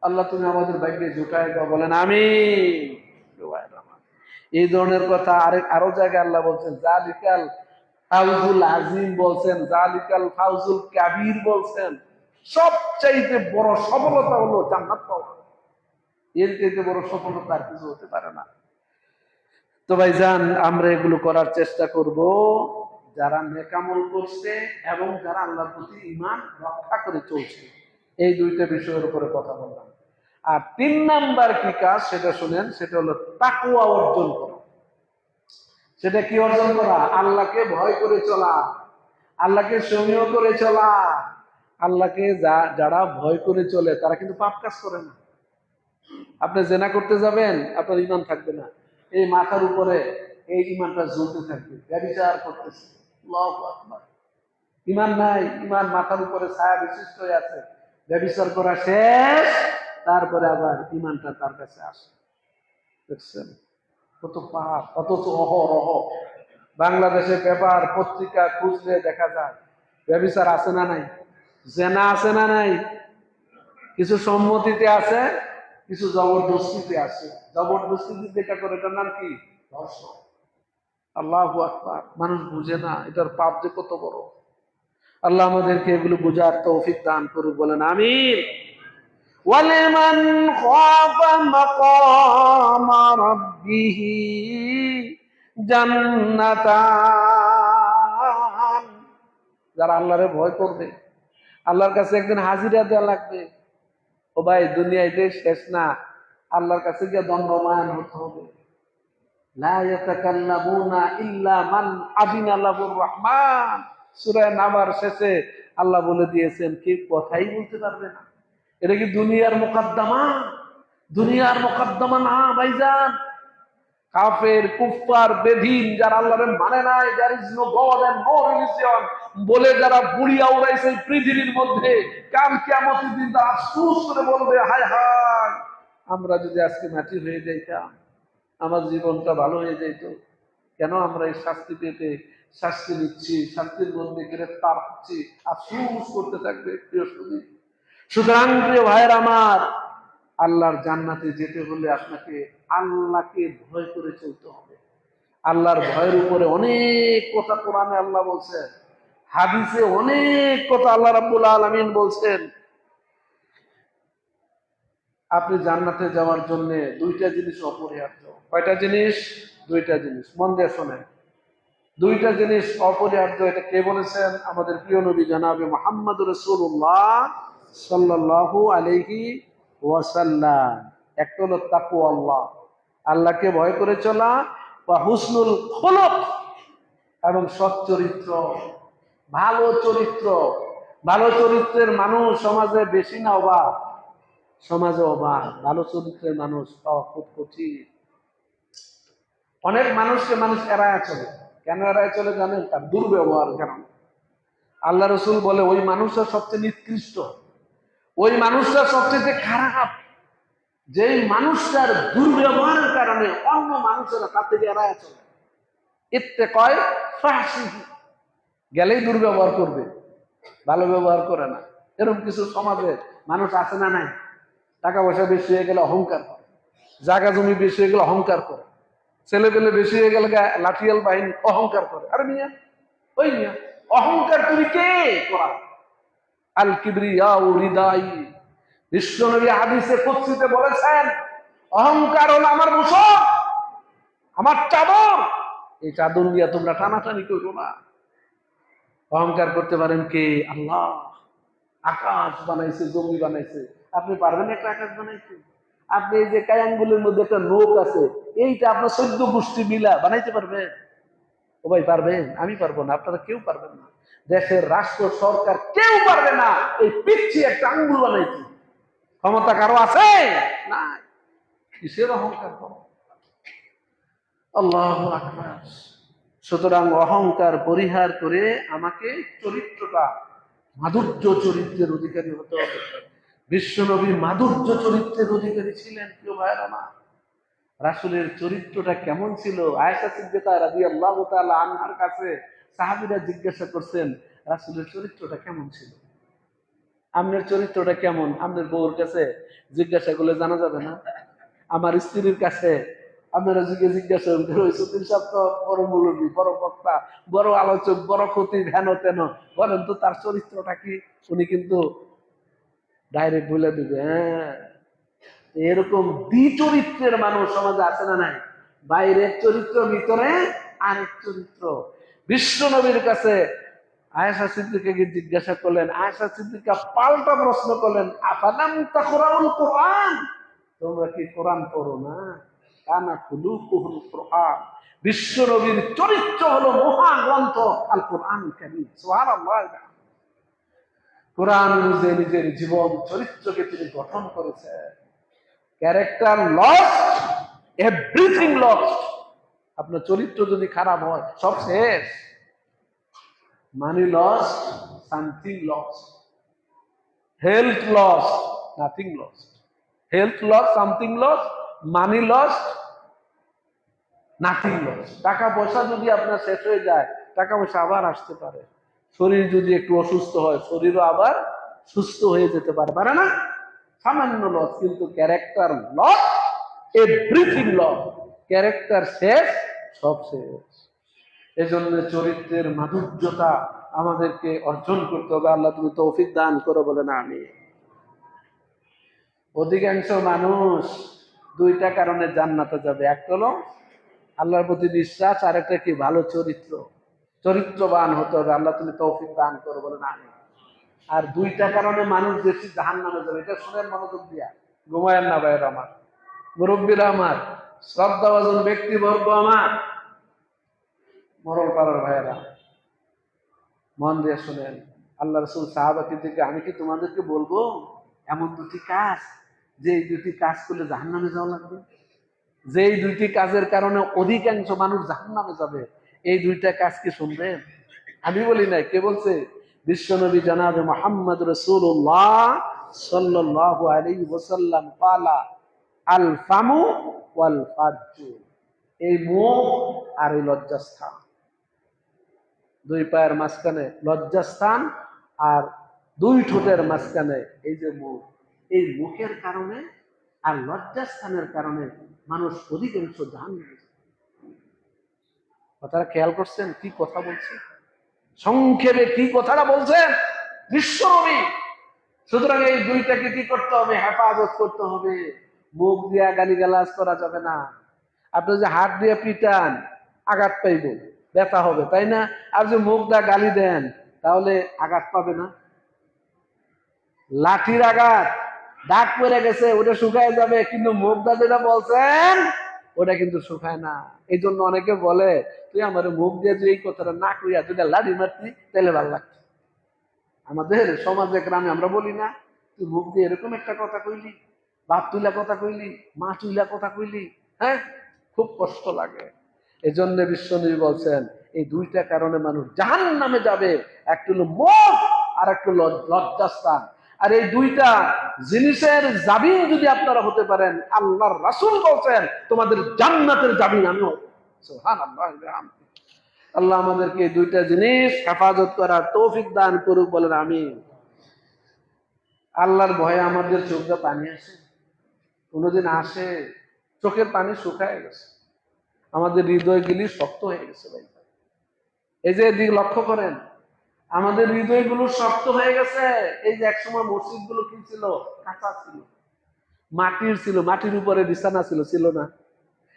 আল্লাহ তুমি আমাদের ভাগ্যে জুটায় দাও, বলেন আমিন। এই ধরনের কথা আরো জায়গায় আল্লাহ বলছেন, জালিকাল ফাউজুল আজিম বলছেন, জালিকাল ফাউজুল কাবীর বলছেন। সবচাইতে বড় সফলতা হলো জান্নাত পাওয়া। এর চাইতে বড় সফলতা আর কিছু হতে পারে না। তো ভাইজান, আমরা এগুলো করার চেষ্টা করব, যারা নেকামল করছে এবং যারা আল্লাহর প্রতি ঈমান রক্ষা করে চলছে। এই দুইটা বিষয়ের উপরে কথা বললাম। আর 3 নাম্বার কি কাজ সেটা শুনেন, সেটা হলো তাকওয়া অর্জন করা। সেটা কি অর্জন করা? আল্লাহকে ভয় করে চলা, আল্লাহকে সমীহ করে চলা। আল্লাহকে যারা ভয় করে চলে তারা কিন্তু পাপ কাজ করে না। আপনি জেনা করতে যাবেন, আপনার ঈমান থাকবে না, এই মাথার উপরে এই ঈমানটা জ্বলতে থাকবে, ব্যভিচার করতেছে, আল্লাহু আকবার, ঈমান নাই, ঈমান মাথার উপরে ছায়া বিশিষ্ট হয়ে আছে, ব্যভিচার করা শেষ, তারপরে আবার ঈমানটা তার কাছে আসে। দেখছেন কত পাপ, অথচ অহরহ বাংলাদেশে পেপার পত্রিকা খুঁজলে দেখা যায় ব্যভিচার আছে না নাই, জেনা আছে না নাই, কিছু সম্মতিতে আছে, কিছু জবরদস্তিতে আছে। জবরদস্তিতে যেটা করে এটার নাম কি? ধর্ষণ। আল্লাহু আকবার। মানুষ বুঝে না এটার পাপ যে কত বড়। আল্লাহ আমাদেরকে এগুলো বুঝার তৌফিক দান করুক, বলেন আমিন। ওয়ালিমান খাফা মাকামা রাব্বিহি জান্নাতান। যারা আল্লাহরে ভয় করবে, আল্লাহর কাছে একদিন হাজিরা দেওয়া লাগবে। ও ভাই, দুনিয়াতে শেষ না, আল্লাহর কাছে গিয়ে দণ্ডমায়ন হতে হবে। লা ইয়াতাকাল্লামুনা ইল্লা মান আযিনা লাহুর রহমান। সূরা নাবার শেষে আল্লাহ বলে দিয়েছেন, কেউ কথাই বলতে পারবে না। এটা কি দুনিয়ার মুকদ্দমা? দুনিয়ার মুকদ্দমা না ভাইজান। কাফের, কুফফার, বেদীন যারা আল্লাহরে মানে নাই, there is no God and no religion বলে যারা বুড়িয়া উড়াইছে পৃথিবীর মধ্যে, কাল কিয়ামতের দিন তারা আফসোস করে বলবে, হায় হায়, আমরা যদি আজকে মাটি হয়ে যাইতাম, আমার জীবনটা ভালো হয়ে যেত। কেন আমরা এই শাস্তি পেতে শাস্তি নিচ্ছি, শাস্তির মধ্যে গ্রেফতার হচ্ছি, আফসোস করতে থাকবে প্রিয় সুধী। সুতরাং প্রিয় ভাইয়ের আমার, আল্লাহর জান্নাতে যেতে হলে আপনাকে আল্লাহকে ভয় করে চলতে হবে। আল্লাহর ভয়ের উপরে অনেক কথা কোরআনে আল্লাহ বলছেন, হাদিসে অনেক কথা আল্লাহ রাব্বুল আলামিন বলছেন। আপনি জান্নাতে যাওয়ার জন্য 2টা জিনিস অপরিহার্য। কয়টা জিনিস? 2টা জিনিস। মন দিয়ে শোনেন, 2টা জিনিস অপরিহার্য। এটা কে বলেছেন? আমাদের প্রিয় নবী জনাবে মুহাম্মদুর রাসূলুল্লাহ সাল্লাল্লাহু আলাইহি ওয়াসাল্লাম। একটা হলো তাকওয়াল্লাহ, আল্লাহকে ভয় করে চলা, বা হুসনুল খুলুক, এবং সৎ চরিত্র, ভালো চরিত্র। ভালো চরিত্রের মানুষ সমাজে বেশি না অভাব? সমাজে অভাব। ভালো চরিত্রের মানুষ পাওয়া খুব কঠিন। অনেক মানুষকে মানুষ এড়ায় চলে। কেন এড়ায় চলে জানেন? তার দুর্ব্যবহার কারণে। আল্লাহ রসুল বলে, ওই মানুষটা সবচেয়ে নিকৃষ্ট, ওই মানুষটা সবচেয়ে খারাপ, যেই মানুষটার দুর্ব্যবহারের কারণে অন্য মানুষেরা তার থেকে এড়ায় চলে। এতে কয় ফাহশিহি, গেলেই দুর্ব্যবহার করবে, ভালো ব্যবহার করে না। এরকম কিছু সমাজে মানুষ আছে না নাই? টাকা পয়সা বেশি হয়ে গেলে অহংকার করে, জায়গা জমি বেশি হয়ে গেলে অহংকার করে, ছেলে পেলে বেশি হয়ে গেলে লাঠিয়াল বাহিনী অহংকার করে। আরে মিয়া, ওই মিয়া, অহংকার তুমি কে করা? আল কিবরিয়াউ রিদাই। বিশ্বনবী হাদিসে কুদসিতে বলেছেন, অহংকার হলো আমার মুসক, আমার চাদর, এই চাদর নিয়ে তোমরা টানাটানি করো না। অহংকার করতে পারেন কে? আল্লাহ। আকাশ বানাইছে, জমি বানাইছে, আপনি পারবেন একটা আকাশ বানাইতে? আপনি এই যে কায়াঙ্গুলের মধ্যে একটা নোক আছে, এইটা আপনার 14 গোষ্ঠী মিলা বানাইতে পারবেন? ও ভাই পারবেন? আমি পারবো না, আপনারা কেউ পারবেন না। দেশের রাষ্ট্র সরকার কেউ পারবে না এই পিচ্ছি একটা আঙ্গুল বানাইতে। ক্ষমতা কারো আছে? না। কিসের অহংকার করো? আল্লাহু আকবার। সুতরাং অহংকার পরিহার করে আমাকে চরিত্রটা, মাধুর্য চরিত্রের অধিকারী হতে হবে। বিশ্বনবী মাধুর্য চরিত্রের অধিকারী ছিলেন। প্রিয় ভাইয়েরা আমার, রাসূলের চরিত্রটা কেমন ছিল? আয়েশা সিদ্দিকা রাদিয়াল্লাহু তাআলা আনহার কাছে সাহাবীরা জিজ্ঞাসা করছেন, রাসূলের চরিত্রটা কেমন ছিল? আপনার চরিত্রটা কেমন আপনার বউর কাছে জিজ্ঞাসা করলে জানা যাবে না? আমার স্ত্রীর কাছে আপনারা জিজ্ঞাসা বড় মুরব্বী, বড় বক্তা, বড় আলোচক, বড় ক্ষতি হেন তেন, বলেন তো তার চরিত্রটা কি? উনি কিন্তু ডাইরেক্ট বলে দিবে। হ্যাঁ, এরকম দ্বিচরিত্রের মানুষ সমাজে আছে না নাই? বাইরের চরিত্র, ভিতরে আরেক চরিত্র। বিশ্ব নবীর কাছে আয়েশা সিদ্দিকাকে জিজ্ঞাসা করলেন, আয়েশা সিদ্দিকা পাল্টা প্রশ্ন করলেন, আফালাম তাকরাউল কোরআন, তোমরা কি কোরআন পড়ো না? কানা খুলুকুহুল কোরআন, বিশ্ব নবীর চরিত্র হলো মহাগ্রন্থ আল কোরআন কারীম। সুবহানাল্লাহ। কোরআন অনুযায়ী নিজের জীবন চরিত্রকে তিনি গঠন করেছেন। Character lost, everything lost. আপনার চরিত্র যদি খারাপ হয় সব শেষ। Money lost, something lost. Health lost, nothing lost. Health lost, something lost. Money lost, nothing lost. টাকা পয়সা যদি আপনার শেষ হয়ে যায়, টাকা পয়সা আবার আসতে পারে। শরীর যদি একটু অসুস্থ হয়, শরীরও আবার সুস্থ হয়ে যেতে পারে, পারে না? সামান্য লস। কিন্তু character loss, everything loss. Character শেষ, সব শেষ। এজন্য চরিত্রের মাধুর্যতা আমাদেরকে অর্জন করতে হবে। আল্লাহ তুমি তৌফিক দান করো, বলেন আমিন। অধিকাংশ মানুষ দুইটা কারণে জান্নাতে যাবে। একটা হলো আল্লাহর প্রতি বিশ্বাস, আর একটা কি? ভালো চরিত্র। চরিত্রবান হতে হবে। আল্লাহ তুমি তৌফিক দান করো, বলেন আমিন। আর দুইটা কারণে মানুষ বেশি জাহান্নামে যাবে। এটা শুনেন মনোযোগ দিয়া, ঘুমায়েন না ভাইয়ের আমার, মুরব্বীরা আমার, শ্রদ্ধাভাজন ব্যক্তিবর্গ আমার, মরল পাড়ার ভাইয়েরা, মন দিয়ে শুনেন। আল্লাহ রাসূল সাহাবাকে থেকে, আমি কি তোমাদেরকে বলবো এমন দুটি কাজ, যে এই দুটি কাজ করলে জাহান্নামে যাওয়া লাগবে? যে এই দুইটি কাজের কারণে অধিকাংশ মানুষ জাহান্নামে যাবে, এই দুইটা কাজ কি শুনবেন? আমি বলি নাই, কে বলছে? বিশ্বনবী জনাবে মুহাম্মদ রাসূলুল্লাহ সাল্লাল্লাহু আলাইহি ওয়াসাল্লাম পালা আল ফামু ওয়াল ফাজু, এই মুখ আর এই লজ্জাস্থান, দুই পায়ের মাঝখানে লজ্জাস্থান আর দুই ঠোঁটের মাঝখানে এই যে মুখ, এই মুখের কারণে আর লজ্জাস্থানের কারণে মানুষ অধিকাংশ জাহান্নামে। কথাটা খেয়াল করছেন? কি কথা বলছে, সংক্ষেপে কি কথাটা বলছেন বিশ্বনবী। সুতরাং এই দুইটাকে কি করতে হবে? হেফাজত করতে হবে। মুখ দিয়া গালিগালাজ করা যাবে না। আপনি যে হাত দিয়ে পিটান, আঘাত পাইব, ব্যথা হবে, তাই না? আর যে মুখ দা গালি দেন, তাহলে আঘাত পাবে না? লাঠির আঘাত, দাগ পড়ে গেছে, ওটা শুকায় যাবে, কিন্তু মুখ দা যেটা বলছেন ওটা কিন্তু শুকায় না। এই জন্য অনেকে বলে, তুই আমার মুখ দিয়ে যে এই কথাটা না কইয়া দুটা লাঠি মারতি, তাহলে ভালো লাগতো। আমাদের সমাজে গ্রামে আমরা বলি না, তুই মুখ দিয়ে এরকম একটা কথা কইলি, বাপ তুইলা কথা কইলি, মা তুইলা কথা কইলি, হ্যাঁ, খুব কষ্ট লাগে। এজন্য বিশ্বনবী বলছেন, এই দুইটা কারণে মানুষ জাহান্নামে যাবে। একটা হলো মুখ, আর একটা হলো লজ্জাস্থান। আর এই দুইটা জিনিসের জামিন যদি আপনারা হতে পারেন, আল্লাহর রাসূল বলছেন তোমাদের জান্নাতের জামিন আমি হব। সুবহানাল্লাহ। আল্লাহ আমাদেরকে এই দুইটা জিনিস হেফাজত করার তৌফিক দান করুক, বলেন আমিন। আল্লাহর ভয়ে আমাদের চোখে পানি আসে? কোনোদিন আসে? চোখের পানি শুকায় গেছে, আমাদের হৃদয়গুলি শক্ত হয়ে গেছে। ভাই, এই যে দিক লক্ষ্য করেন, আমাদের হৃদয়গুলো শক্ত হয়ে গেছে। এই যে একসময় মসজিদ গুলো কি ছিল? কাঁচা ছিল, মাটির ছিল, মাটির উপরে বিছানা ছিল, ছিল না?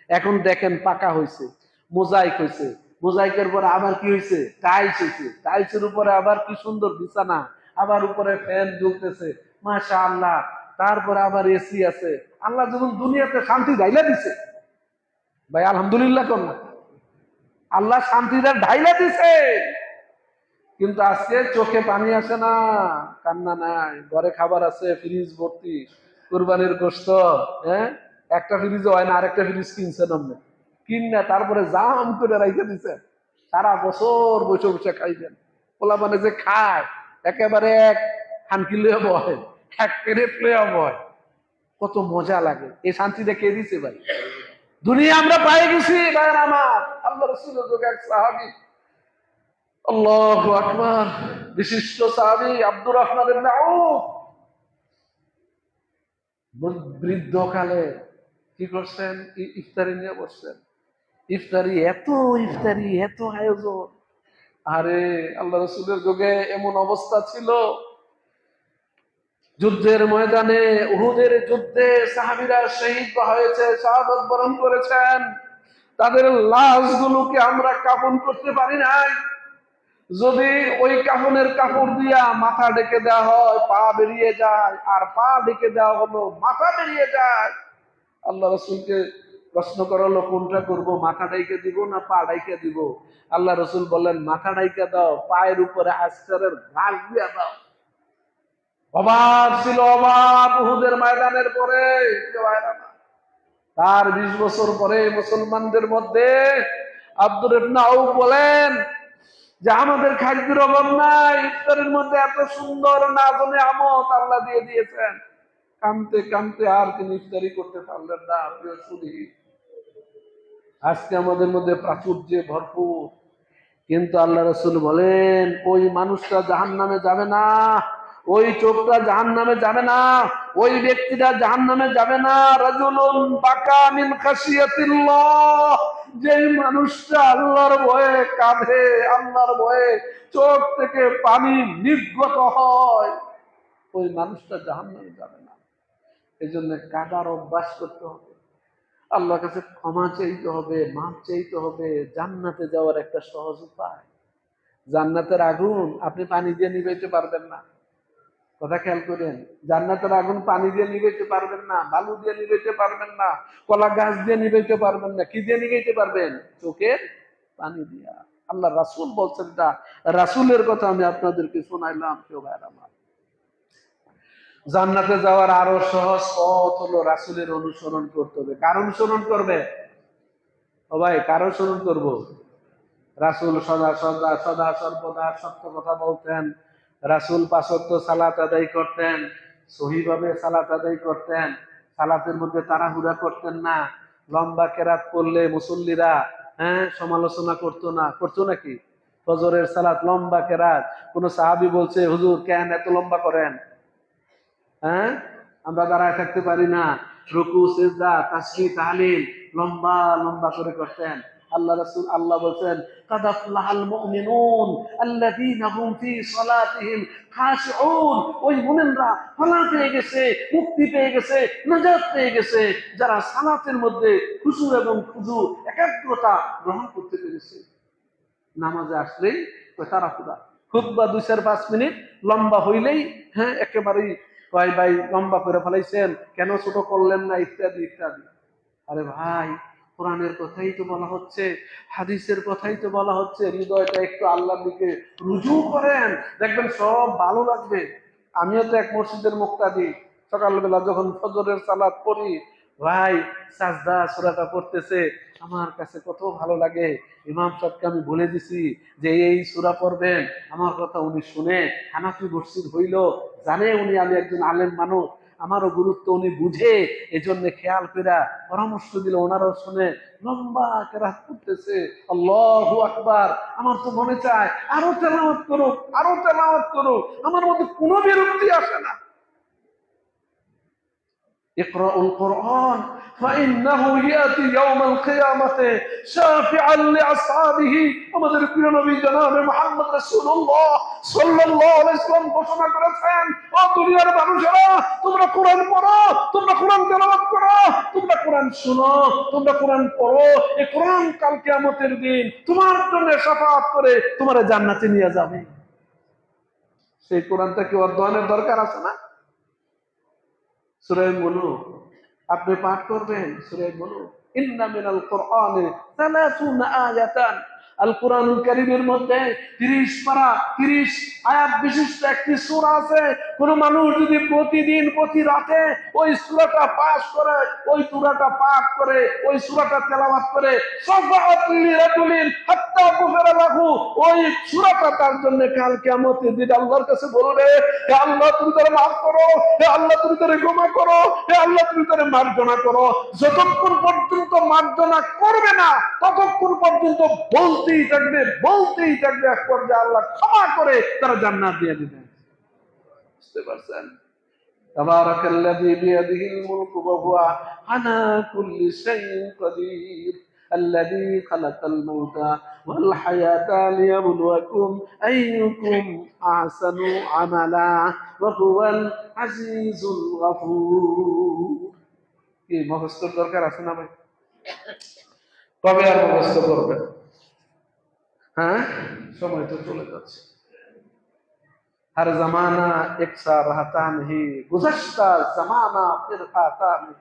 এখন দেখেন পাকা হয়েছে, মোজাইক হয়েছে, মোজাইকের পরে আবার কি হয়েছে? টাইলস হয়েছে, টাইলসের উপরে আবার কি সুন্দর বিছানা, আবার উপরে ফ্যান ঝুলতেছে, মাশাআল্লাহ। তারপরে আবার এসি আছে। আল্লাহ যখন দুনিয়াতে শান্তি ঢাইলা দিছে, ভাই আলহামদুলিল্লাহ কর না? আল্লাহ শান্তিটা ঢাইলা দিছে, কিন্তু আজকে চোখে পানি আসে না, কান্না নাই। ঘরে খাবার আছে, ফ্রিজ ভর্তি, কুরবানির গোশত, হ্যাঁ, একটা ফ্রিজে হয় না, আরেকটা ফ্রিজ কিনছেন আপনি, কিনা তারপরে জাম করে রাইখে দিচ্ছেন, সারা বছর বসে বসে খাইবেন। পোলা মানে যে খায়, একেবারে এক হানকি লইয়া বয়, এক পেরেট লইয়া বয়, কত মজা লাগে। এই শান্তিটা কে দিছে ভাই? দুনিয়া আমরা পাই গেছি ভাই আমার। আল্লাহ রাসূলের যুগে এক সাহাবী আল্লাহু আকবার। বিশিষ্ট সাহাবী আব্দুর রহমান ইবনে আউফ বৃদ্ধকালে কি করছেন? ইফতারি নিয়ে বসছেন। ইফতারি এত আয়োজন। আরে আল্লাহ রাসূলের যুগে এমন অবস্থা ছিল, যুদ্ধের ময়দানে উহুদের যুদ্ধে সাহাবীরা শহীদ হয়েছে, শাহাদাত বরণ করেছেন, তাদের লাশগুলোকে আমরা কাফন করতে পারি নাই। যদি ওই কাফনের কাপড় দিয়া মাথা ঢেকে দেওয়া হয়, পা বেরিয়ে যায়, আর পা ঢেকে দেওয়া হলো, মাথা বেরিয়ে যায়। আল্লাহ রাসূলকে প্রশ্ন করা হলো, কোনটা করব, মাথা ডাইকে দিব না পা ডাইকে দিব? আল্লাহ রাসূল বললেন, মাথা ডাইকে দাও, পায়ের উপরে আস্তরের ঘাস দিয়া দাও। অভাব ছিল, অভাব উহুদের ময়দানের পরে। তার 20 বছর পরে মুসলমানদের মধ্যে আব্দুর ইবনে আউফ বলেন যে আমাদের খাদ্যের অভাব নাই, ইফতারের মধ্যে এত সুন্দর নাজনে আমত আল্লাহ দিয়ে দিয়েছেন। কামতে কামতে আর তিনি ইফতারি করতে পারলেন না। প্রিয় সুধী, আজকে আমাদের মধ্যে প্রাচুর্যে ভরপুর, কিন্তু আল্লাহ রাসূল বলেন ওই মানুষটা জাহান্নামে যাবে না, ওই চোখটা জাহান্নামে যাবে না, ওই ব্যক্তিটা জাহান্নামে যাবে না। রাজুলুন বাকা মিন খাশিয়াতিল্লাহ, যে মানুষটা আল্লাহর ভয়ে কাঁদে, আল্লাহর ভয়ে চোখ থেকে পানি নির্গত হয়, ওই মানুষটা জাহান্নামে যাবে না। এই জন্য কাঁদার অভ্যাস করতে হবে, আল্লাহর কাছে ক্ষমা চাইতে হবে, মাফ চাইতে হবে। জান্নাতে যাওয়ার একটা সহজ উপায়। জান্নাতের আগুন আপনি পানি দিয়ে নিভাইতে পারবেন না, কথা খেয়াল করেন। জান্নাতের আগুন পানি দিয়ে নিভাইতে পারবেন না, বালু দিয়ে নিভাইতে পারবেন না, কলা গাছ দিয়ে নিভাইতে পারবেন না। কি দিয়ে নিভাইতে পারবেন? চোখের পানি দিয়া। আল্লাহ রাসূল বলছেন, তা রাসূলের কথা আমি আপনাদেরকে শোনাইলাম। কেউ ভাইরা আমার, জান্নাতে যাওয়ার আরো সহজ পথ হলো রাসূলের অনুসরণ করতে হবে। কার অনুসরণ করবে? ও ভাই, কার অনুসরণ করবো? রাসূল সদা সদা সদা সর্বদা সত্য কথা বলতেন। রাসূল 5 ওয়াক্ত সালাত আদায় করতেন, সহিভাবে সালাত আদায় করতেন। সালাতের মধ্যে তাড়াহুড়া করতেন না। লম্বা কেরাত পড়লে মুসল্লিরা সমালোচনা করতো না। করতো নাকি? ফজরের সালাত লম্বা কেরাত, কোন সাহাবী বলছে হুজুর কেন এত লম্বা করেন? আমরা দাঁড়ায় থাকতে পারি না। রুকু সিজদা তাসবিহ তাহলিল লম্বা লম্বা করে করতেন আল্লাহ রাসূল। আল্লাহ বলেন কাদ আফলাহাল মুমিনুন আল্লাযীনা হুম ফি সালাতিহিম খাশিউন, ওই মুমিনরা ফলাহ পেয়ে গেছে, মুক্তি পেয়ে গেছে, নাজাত পেয়ে গেছে যারা সালাতের মধ্যে খুশু এবং খুজু একাগ্রতা গ্রহণ করতে পেরেছে। নামাজে আসলেই তারা পুরা খুতবা 2-5 মিনিট লম্বা হইলেই একেবারেই কয় ভাই লম্বা করে ফেলাইছেন, কেন ছোট করলেন না, ইত্যাদি ইত্যাদি। আরে ভাই, কোরআনের কথাই তো বলা হচ্ছে, হাদিসের কথাই তো বলা হচ্ছে। হৃদয়টা একটু আল্লাহর দিকে রুজু করেন, দেখবেন সব ভালো লাগবে। আমিও তো এক মসজিদের মুক্তাদি। সকালবেলা যখন ফজরের সালাত পড়ি, ভাই সাজদা সূরাটা পড়তেছে, আমার কাছে কত ভালো লাগে। ইমাম সাহেবকে আমি বলে দিছি যে এই সূরা পড়বেন, আমার কথা উনি শুনে হানাফি মসজিদ হইল, জানে উনি আমি একজন আলেম মানুষ, আমারও গুরুত্ব উনি বুঝে, এজন্য খেয়াল পেরা পরামর্শ দিল, ওনারাও শুনে লম্বা কেরাত করতেছে। আল্লাহু আকবার। আমার তো মনে চায় আরো তেলাওয়াত করুক, আরো তেলাওয়াত করুক, আমার মধ্যে কোনো বিরক্তি আসে না। ইকরাউল কুরআন ফাইন্নাহু ইয়াতি ইয়াউমাল কিয়ামাতি শাফিআন লিআসহাবিহি। আমাদের প্রিয় নবী জনাবে মুহাম্মদ রাসূলুল্লাহ সাল্লাল্লাহু আলাইহি ওয়াসাল্লাম ঘোষণা করেছেন, ও দুনিয়ার মানুষেরা, তোমরা কোরআন পড়ো, তোমরা কোরআন তেলাওয়াত করো, তোমরা কোরআন শুনো, তোমরা কোরআন পড়ো। এই কোরআন কাল কিয়ামতের দিন তোমার জন্য শাফাআত করে তোমারে জান্নাতে নিয়ে যাবে। সেই কোরআনটা কি অধ্যয়নের দরকার আছে না? সূরা মুলুক আপনি পাঠ করবেন। সূরা মুলুক, ইন্না মিনাল কুরআনি 30 আয়াতান। আল কুরআনুল কারীমের মধ্যে 30 পারা 30 আয়াত বিশিষ্ট একটি সূরা আছে। কোন মানুষ যদি প্রতিদিন প্রতি রাতে ওই সূরাটা পাঠ করে, ওই সূরাটা পাঠ করে, ওই সূরাটা তেলাওয়াত করে, ওই সূরাটা তার জন্য কাল কিয়ামতের দিন আল্লাহর কাছে বলবে, হে আল্লাহ তুমি তারে মাফ করো, হে আল্লাহ তুমি তারে ক্ষমা করো, হে আল্লাহ তুমি তারে মার্জনা করো। যতক্ষণ পর্যন্ত মার্জনা করবে না ততক্ষণ পর্যন্ত বলতেই থাকবে, বলতেই থাকবে, এক পর্যায়ে আল্লাহ ক্ষমা করে তারা জান্নাত দিয়ে দিবেন। বুঝতে পারছেন? তাবারাকাল্লাযী বিয়াদিহিল মুলকু ওয়া হুয়া আলা কুল্লি শাইইন কাদির الذي خلق الموت والحياة ليبلوكم أيكم أحسن عملا وهو العزيز الغفور। কি মুখস্থ দরকার আছে না ভাই? কবে আর মুখস্থ করবেন? হ্যাঁ, সময় তো চলে যাচ্ছে। हर जमाना एक सा रहता नहीं, गुज़श्ता जमाना फिर आता नहीं।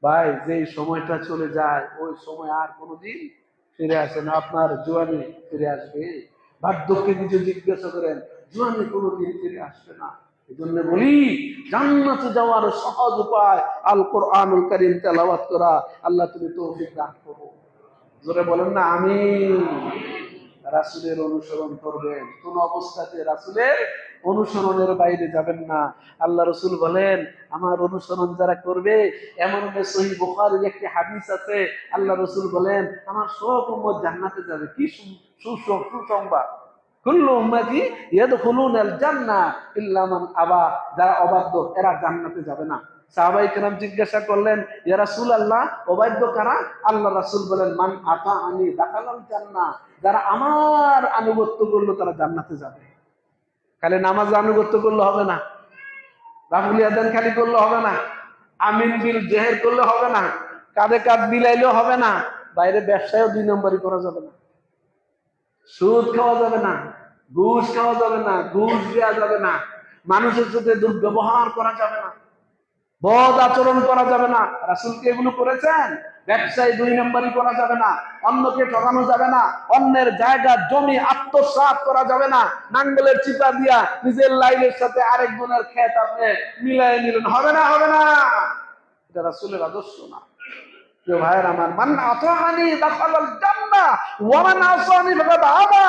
ভাই, যে সময়টা চলে যায় ওই সময় আর কোনোদিন ফিরে আসে না। আপনার জোয়ানি ফিরে আসবে? বার্ধক্যে কিছু জিজ্ঞাসা করেন, জোয়ানি কোনোদিন ফিরে আসবে না। এই জন্য বলি, জান্নাতে যাওয়ার সহজ উপায় আল কোরআনুল কারীম তেলাওয়াত করা। আল্লাহ তুমি তৌফিক দান করো। জোরে বলেন না আমিন। রাসূলের অনুসরণ করবেন, কোন অবস্থাতে রাসূলের অনুসরণের বাইরে যাবেন না। আল্লাহ রাসূল বলেন, আমার অনুসরণ যারা করবে, এমন সহিহ বুখারীর একটি হাদিস আছে, আল্লাহ রাসূল বলেন আমার সব উম্মত জান্নাতে যাবে। কি সুসংবাদ! কুল্লু উম্মতি ইয়াদখুলুনাল জান্নাহ ইল্লা মান আবা, যারা অবাধ্য এরা জান্নাতে যাবে না। সাহাবায়ে কেরাম জিজ্ঞাসা করলেন, ইয়া রাসূলুল্লাহ, অবাধ্য কারা? আল্লাহ রাসূল বলেন, মান আতাআনি দাখালাল জান্নাহ, যারা আমার আনুগত্য করলো তারা জান্নাতে যাবে। খালি নামাজ আনুগত্য করলে হবে না, রাফুল ইয়াদান খালি করলে হবে না, আমিন বিল জেহের করলে হবে না, কাঁধে কাঁধ মিলাইলেও হবে না, বাইরে ব্যবসায়ও 2 নম্বরই করা যাবে না, সুদ খাওয়া যাবে না, ঘুষ খাওয়া যাবে না, ঘুষ দেওয়া যাবে না, মানুষের সাথে দুর্ব্যবহার করা যাবে না, বদ আচরণ করা যাবে না। রাসূলকে এগুলো করেছেন? ব্যবসায় 2 নম্বরই করা যাবে না, অন্যকে ঠকানো যাবে না, অন্যের জায়গা জমি আত্মসাৎ করা যাবে না, নাঙ্গলের চিপা দিয়া নিজের লাইনের সাথে আরেকজনের ক্ষেত আপনি মিলাই নিলেন, হবে না, হবে না। এটা রাসূলের আদর্শ না। প্রিয় ভাইয়ের আমার, মান আতাআনি দাখালাল জান্নাহ ওয়া মান আসানি ফাকাদ আবা,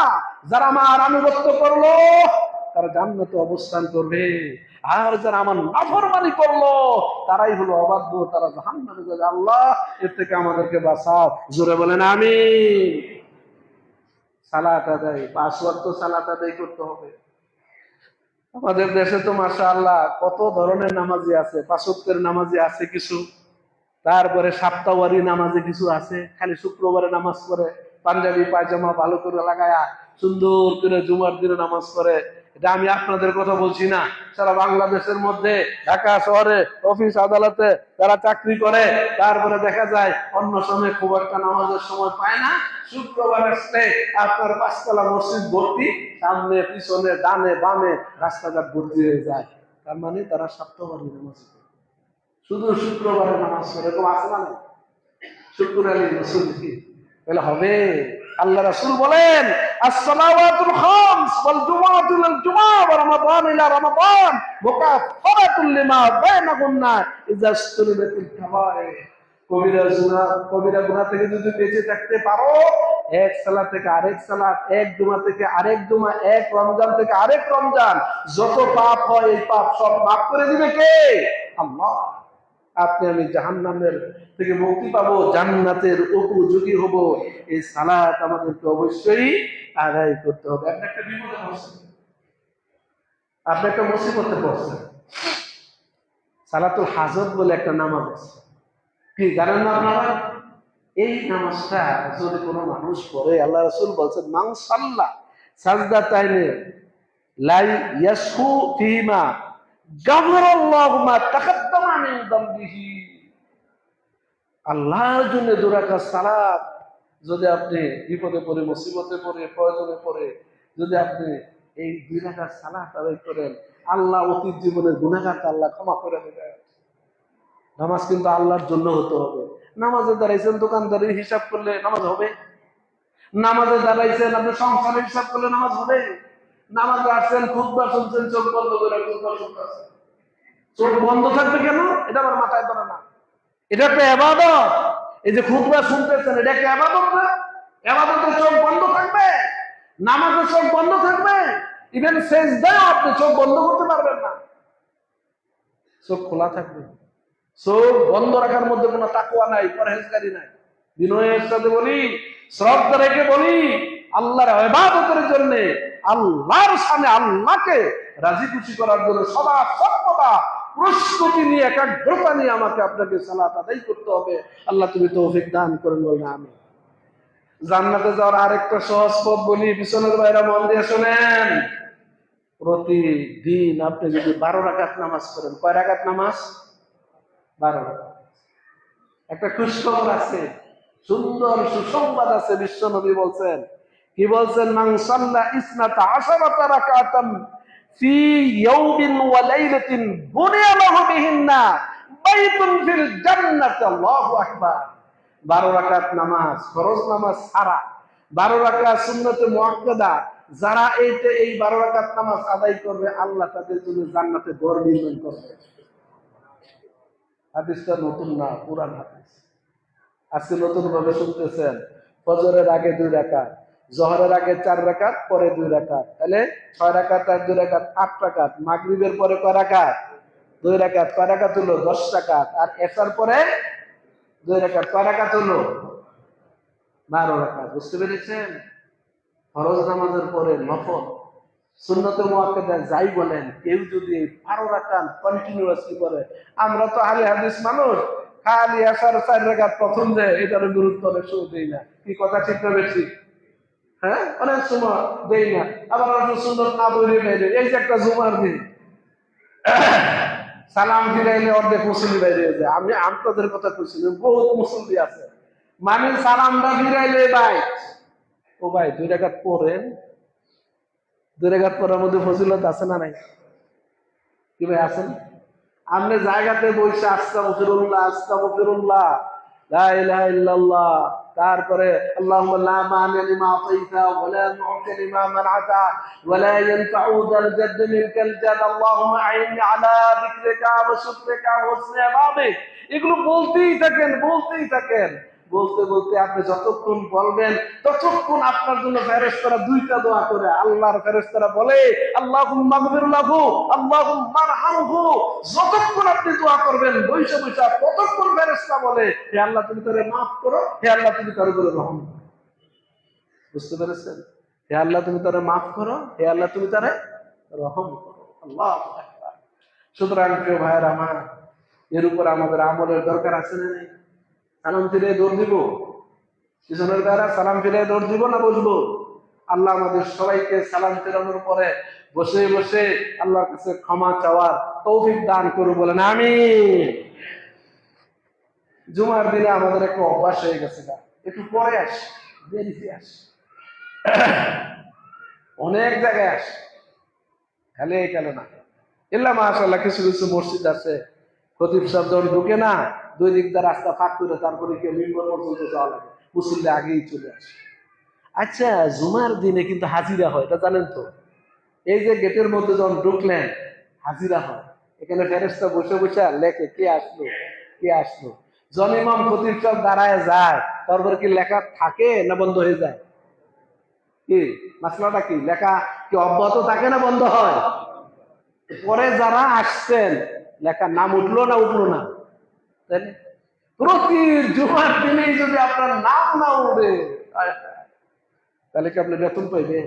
যারা আমার আনুগত্য করলো তারা জান্নাতে অবস্থান করবে, আর যারা আমার নাফরমানি করলো তারাই হলো অবাধ্য, তারা জাহান্নামে যাবে। আল্লাহ এর থেকে আমাদেরকে বাঁচাও। জোরে বলেন আমিন। সালাত আদায়, 5 ওয়াক্ত সালাত আদায় করতে হবে। আমাদের দেশে তো মাশাআল্লাহ কত ধরনের নামাজি আছে, 5 ওয়াক্তের নামাজি আছে কিছু, তারপরে সপ্তাহওয়ারি নামাজে কিছু আছে, খালি শুক্রবারে নামাজ পড়ে, পাঞ্জাবি পায়জামা ভালো করে লাগায়া সুন্দর করে জুমার দিনে নামাজ পড়ে। এটা আমি আপনাদের কথা বলছি না, সারা বাংলাদেশের মধ্যে ঢাকা শহরে অফিস আদালতে যারা চাকরি করে, তারপরে দেখা যায় অন্য সময় খুব একটা নামাজের সময় পায় না, শুক্রবার আসলে আপনার 5 তলা মসজিদ ভর্তি, সামনে পিছনে ডানে বামে রাস্তাঘাট ভর্তি হয়ে যায়। তার মানে তারা সপ্তাহওয়ারি নামাজ পড়ে, শুধু শুক্রবারে নামাজ পড়ে। এরকম আছে না? শুক্র আলী রসুল কি তাহলে হবে? আল্লাহ রাসূল বলেন, as-salawatul khams wal jumu'atu lil jumu'ah wa ramadan ila ramadan mukaffaratun lima bainahunna idza isturibatil kaba'ir। কবিরা গুনাহ থেকে যদি বেঁচে থাকতে পারো, এক সালাত থেকে আরেক সালাত, এক জুমা থেকে আরেক জুমা, এক রমজান থেকে আরেক রমজান, যত পাপ হয় এই পাপ সব মাফ করে দিবে কে? আল্লাহ। আপনি আমি জাহান্নামের থেকে মুক্তি পাবো, জান্নাতের উপযোগী হব। এই সালাত আমাদেরকে অবশ্যই আদায় করতে হবে। আপনি একটা বিপদে পড়ছেন, আপনি একটা মুসিবতে পড়ছেন, সালাতুল হাজত বলে একটা নামাজ আছে, কি জানেন না আপনারা? এই নামাজটা যদি কোনো মানুষ পড়ে, আল্লাহ রাসূল বলছেন, মান সাল্লা সাজদাতাইনি লা ইয়াসহু ফিমা গাফারাল্লাহু মা তাকাদ্দামা মিন যামবিহি। আল্লাহর জন্য 2 রাকাত সালাত যদি আপনি বিপদে পড়ে, মুসিবতে পড়ে, প্রয়োজনে পড়ে যদি আপনি এই 2 রাকাত সালাত আদায় করেন, আল্লাহ অতীত জীবনের গুনাহগারকে আল্লাহ ক্ষমা করে দেবেন। নামাজ কিন্তু আল্লাহর জন্য হতে হবে। নামাজে দাঁড়াইছেন দোকানদারির হিসাব করলে নামাজ হবে? নামাজে দাঁড়াইছেন আপনি সংসারের হিসাব করলে নামাজ হবে? নামাজ আসছেন, খুতবা শুনছেন, চোখ বন্ধ করে খুতবা শুনতেছেন। চোখ বন্ধ থাকবে কেন? এটা আমার মাথায় ধরে না। এটা একটা ইবাদত। এই যে খুতবা শুনতেছেন, এটা একটা ইবাদত না? ইবাদতে চোখ বন্ধ থাকবে, নামাজে চোখ বন্ধ থাকবে, ইভেন সেজদায় আপনি চোখ বন্ধ করতে পারবেন না, চোখ খোলা থাকবে। চোখ বন্ধ রাখার মধ্যে কোনো তাকওয়া নাই, পরহেজগারি নাই। বিনয়ের সাথে বলি, শ্রদ্ধা রেখে বলি, আল্লাহর ইবাদতের জন্য, আল্লাহর সামনে আল্লাহকে রাজি খুশি করার জন্য সদা সর্বদা প্রস্তুতি নিয়ে, একাগ্রতা নিয়ে আমাকে আপনাকে সালাত আদায় করতে হবে। আল্লাহ তুমি তৌফিক দান করেন বলেন আমিন। জান্নাতে যাওয়ার আরেকটা সহজ পথ বলি, পিছনের বাইরা মন দিয়ে শোনেন। প্রতিদিন আপনি যদি 12 রাকাত নামাজ করেন, কয় রাকাত নামাজ? 12 রাকাত। একটা খুশখবর আছে, সুন্দর সুসংবাদ আছে। বিশ্ব নবী বলছেন, কি বলছেন? মান সাল্লা ইসনাতা আশারাতা রাকাতান ফি ইয়াউমিন ওয়া লাইলাতিন বুনিয়া লাহু বিহিন্না বাইতুন ফিল জান্নাতি। আল্লাহু আকবার। 12 রাকাত নামাজ, ফরজ নামাজ ছাড়া 12 রাকাত সুন্নতে মুআক্কাদা যারা এই 12 রাকাত নামাজ আদায় করবে, আল্লাহ তাদের জন্য জান্নাতে ঘর নির্মাণ করবে। হাদিসটা নতুন না, পুরান হাদিস। আজকে নতুন ভাবে শুনতেছেন। ফজরের আগে 2 রাকাত, জোহরের আগে 4 রাকাত, পরে 2 রাকাত, তাহলে 6 রাকাত আর 2 রাকাত 8 রাকাত। মাগরিবের পরে কয় রাকাত? 2 রাকাত। কয় রাকাত হলো? 10 রাকাত। আর এশার পরে 2 রাকাত। কয় রাকাত হলো? 12 রাকাত। বুঝতে পেরেছেন? ফরজ নামাজের পরে নফল, সুন্নতে মুআক্কাদা যাই বলেন, কেউ যদি 12 রাকাত কন্টিনিউয়াসলি করে, আমরা তো আহলে হাদিস মানুষ, খালি এশার 4 রাকাত প্রথম যে এটার গুরুত্ব অনেক সময় দেই না। কি কথা ঠিক না বেশি? হ্যাঁ, অনেক সময় দেই না। আবার অনেক সুন্নত না বলে বাইরে, এই যে একটা জুমার দিন সালাম ফিরাইলে অর্ধেক মুসল্লি বাইরে হয়ে যায়। আমি আপনাদের কথা কইছি, বহুত মুসল্লি আছে মানে সালামটা ফিরাইলে ভাই, ও ভাই 2 রাকাত পড়েন। 2 রাকাত পড়ার মধ্যে ফজিলত আছে না নাই? কি ভাই আছেন? আপনি জায়গাতে বসে আস্তাগফিরুল্লাহ আস্তাগফিরুল্লাহ লা ইলাহা ইল্লাল্লাহ, তারপরে আল্লাহুম্মা লা মানি'a লিমা আতাইতা ওয়া লা মু'তি লিমা মান'তা ওয়া লা ইয়ানফা'ু যাল জাদ্দ মিনকাল জাদ, আল্লাহুম্মা আ'ইন্নি আলা যিকরিকা ওয়া শুকরিকা ওয়া হুসনি ইবাদাতিক। এগুলো বলতেই থাকেন, বলতেই থাকেন। বলতে বলতে আপনি যতক্ষণ বলবেন, ততক্ষণ আপনার জন্য ফেরেশতারা 2টা দোয়া করে। আল্লাহর ফেরেশতারা বলে আল্লাহুম্মা গফির লাহু আল্লাহুম্মা আরহামহু। যতক্ষণ আপনি দোয়া করবেন বৈশা বৈশা, ততক্ষণ ফেরেশতা বলে, হে আল্লাহ তুমি তারে মাফ করো, হে আল্লাহ তুমি তার উপরে রহম করো। বুঝতে পেরেছেন? হে আল্লাহ তুমি তারে মাফ করো, হে আল্লাহ তুমি তারে রহম করো। আল্লাহু আকবার। সুতরাং প্রিয় ভাইয়েরা আমার, এর উপর আমাদের আমলের দরকার আছে না নেই? সালাম ফিরে দৌড় দিব? পিছনের দ্বারা সালাম ফিরে দৌড় দিব না বসবো? আল্লাহ আমাদের সবাইকে সালাম ফেরানোর পরে বসে বসে আল্লাহর কাছে ক্ষমা চাওয়ার তৌফিক দান করুন বলেন আমিন। জুমার দিনে আমাদের একটু অভ্যাস হয়ে গেছে, একটু পরে আসি, দেরিতে আসি, অনেক জায়গায় আসি, খালি এই কেন না। এল্লা মাশাআল্লাহ কিছু কিছু মসজিদ আছে, খতিব সাহেব যখন ঢুকে না, 2 দিক দিয়ে রাস্তা ফাঁক করে তারপরে কেউ মিম্বর পর্যন্ত যাওয়া লাগে, মুসল্লি আগেই চলে আসে। আচ্ছা, জুমার দিনে কিন্তু হাজিরা হয়, এটা জানেন তো? এই যে গেটের মধ্যে যখন ঢুকলেন, হাজিরা হয়। এখানে ফেরেশতা বসে বসে লেখে কে আসলো, কে আসলো। যখন ইমাম খতিব সাহেব দাঁড়ায় যায়, তারপর কি লেখা থাকে না বন্ধ হয়ে যায়? কি মাসলাটা কি? লেখা কি অব্যাহত থাকে না বন্ধ হয়? পরে যারা আসছেন, লেখার নাম উঠলো না উঠলো না? প্রতি জুমার দিনেই যদি আপনার নাম না উঠে, তাহলে কি আপনি বেতন পাইবেন?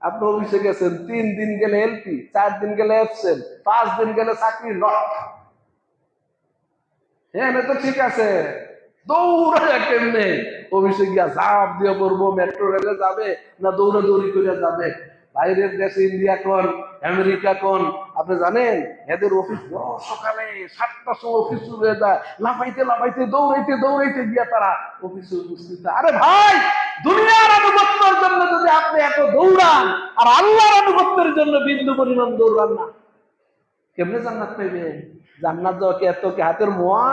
আপনি অফিসে গেছেন, 3 দিন গেলে এলপি, 4 দিন গেলে অ্যাবসেন্ট, 5 দিন গেলে চাকরি লট। হ্যাঁ, তো ঠিক আছে, দৌড়ে কেমনে অফিসে গিয়া ঝাঁপ দিয়ে পড়বো, মেট্রো রেলে যাবে না দৌড়া দৌড়ি করে যাবে? বাইরের দেশে ইন্ডিয়া কোন, আমেরিকা কোন, আপনি জানেন এদের অফিস সকালে 7টার সময় অফিস শুরু হয়ে যায়, লাফাইতে লাফাইতে দৌড়াইতে দৌড়াইতে গিয়া তারা অফিসে উপস্থিত। আরে ভাই, দুনিয়ার আনুগত্যের জন্য যদি আপনি এত দৌড়ান, আর আল্লাহর আনুগত্যের জন্য বিন্দু পরিমাণ দৌড়ান না, কেমনে জান্নাত পাইবেন? জান্নাত যাওয়া কি এত কি হাতের মোয়া?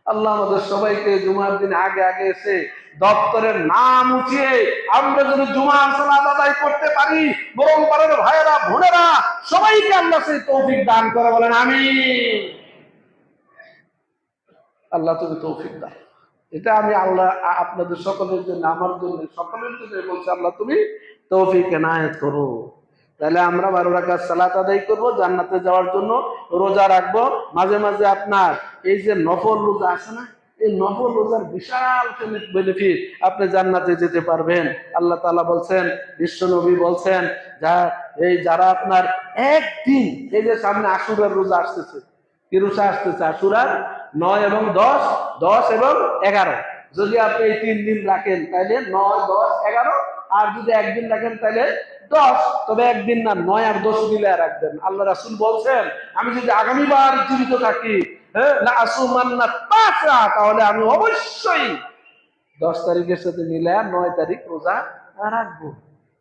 আল্লাহ আমাদের সবাইকে জুমার দিন আগে আগে এসে দপ্তরের নাম উঠিয়ে আমরা যদি জুমার সালাত আদায় করতে পারি, বরং পারের ভাইয়েরা বোনেরা সবাইকে আল্লাহ সেই তৌফিক দান করে, বলেন আমিন। আল্লাহ তুমি তৌফিক দাও। এটা আমি আল্লাহ আপনাদের সকলের জন্য, আমার জন্য, সকলের জন্য বলছি, আল্লাহ তুমি তৌফিক এনায়েত করো। তাহলে আমরা 12 রাকাত সালাত আদায় করবো, জান্নাতে যাওয়ার জন্য রোজা রাখবো। মাঝে মাঝে আপনার এই যে নফল রোজা আছে না, এই নফল রোজার বিশাল বেনিফিট, আপনি জান্নাতে যেতে পারবেন। আল্লাহ তাআলা বলছেন, বিশ্ব নবী বলছেন, যারা আপনার একদিন, এই যে সামনে আশুরার রোজা আসতেছে, কি রোজা আসতেছে? আশুরার 9 এবং 10, 10 এবং 11। যদি আপনি এই 3 দিন রাখেন তাহলে 9, 10, 11, আর যদি একদিন রাখেন তাহলে 10। তবে একদিন না, 9 আর 10 মিলে রাখবেন। আল্লাহ রাসূল বলছেন, আমি যদি আগামীবার জীবিত থাকি, তাহলে আমি অবশ্যই 10 তারিখের সাথে মিলে 9 তারিখ রোজা রাখবো।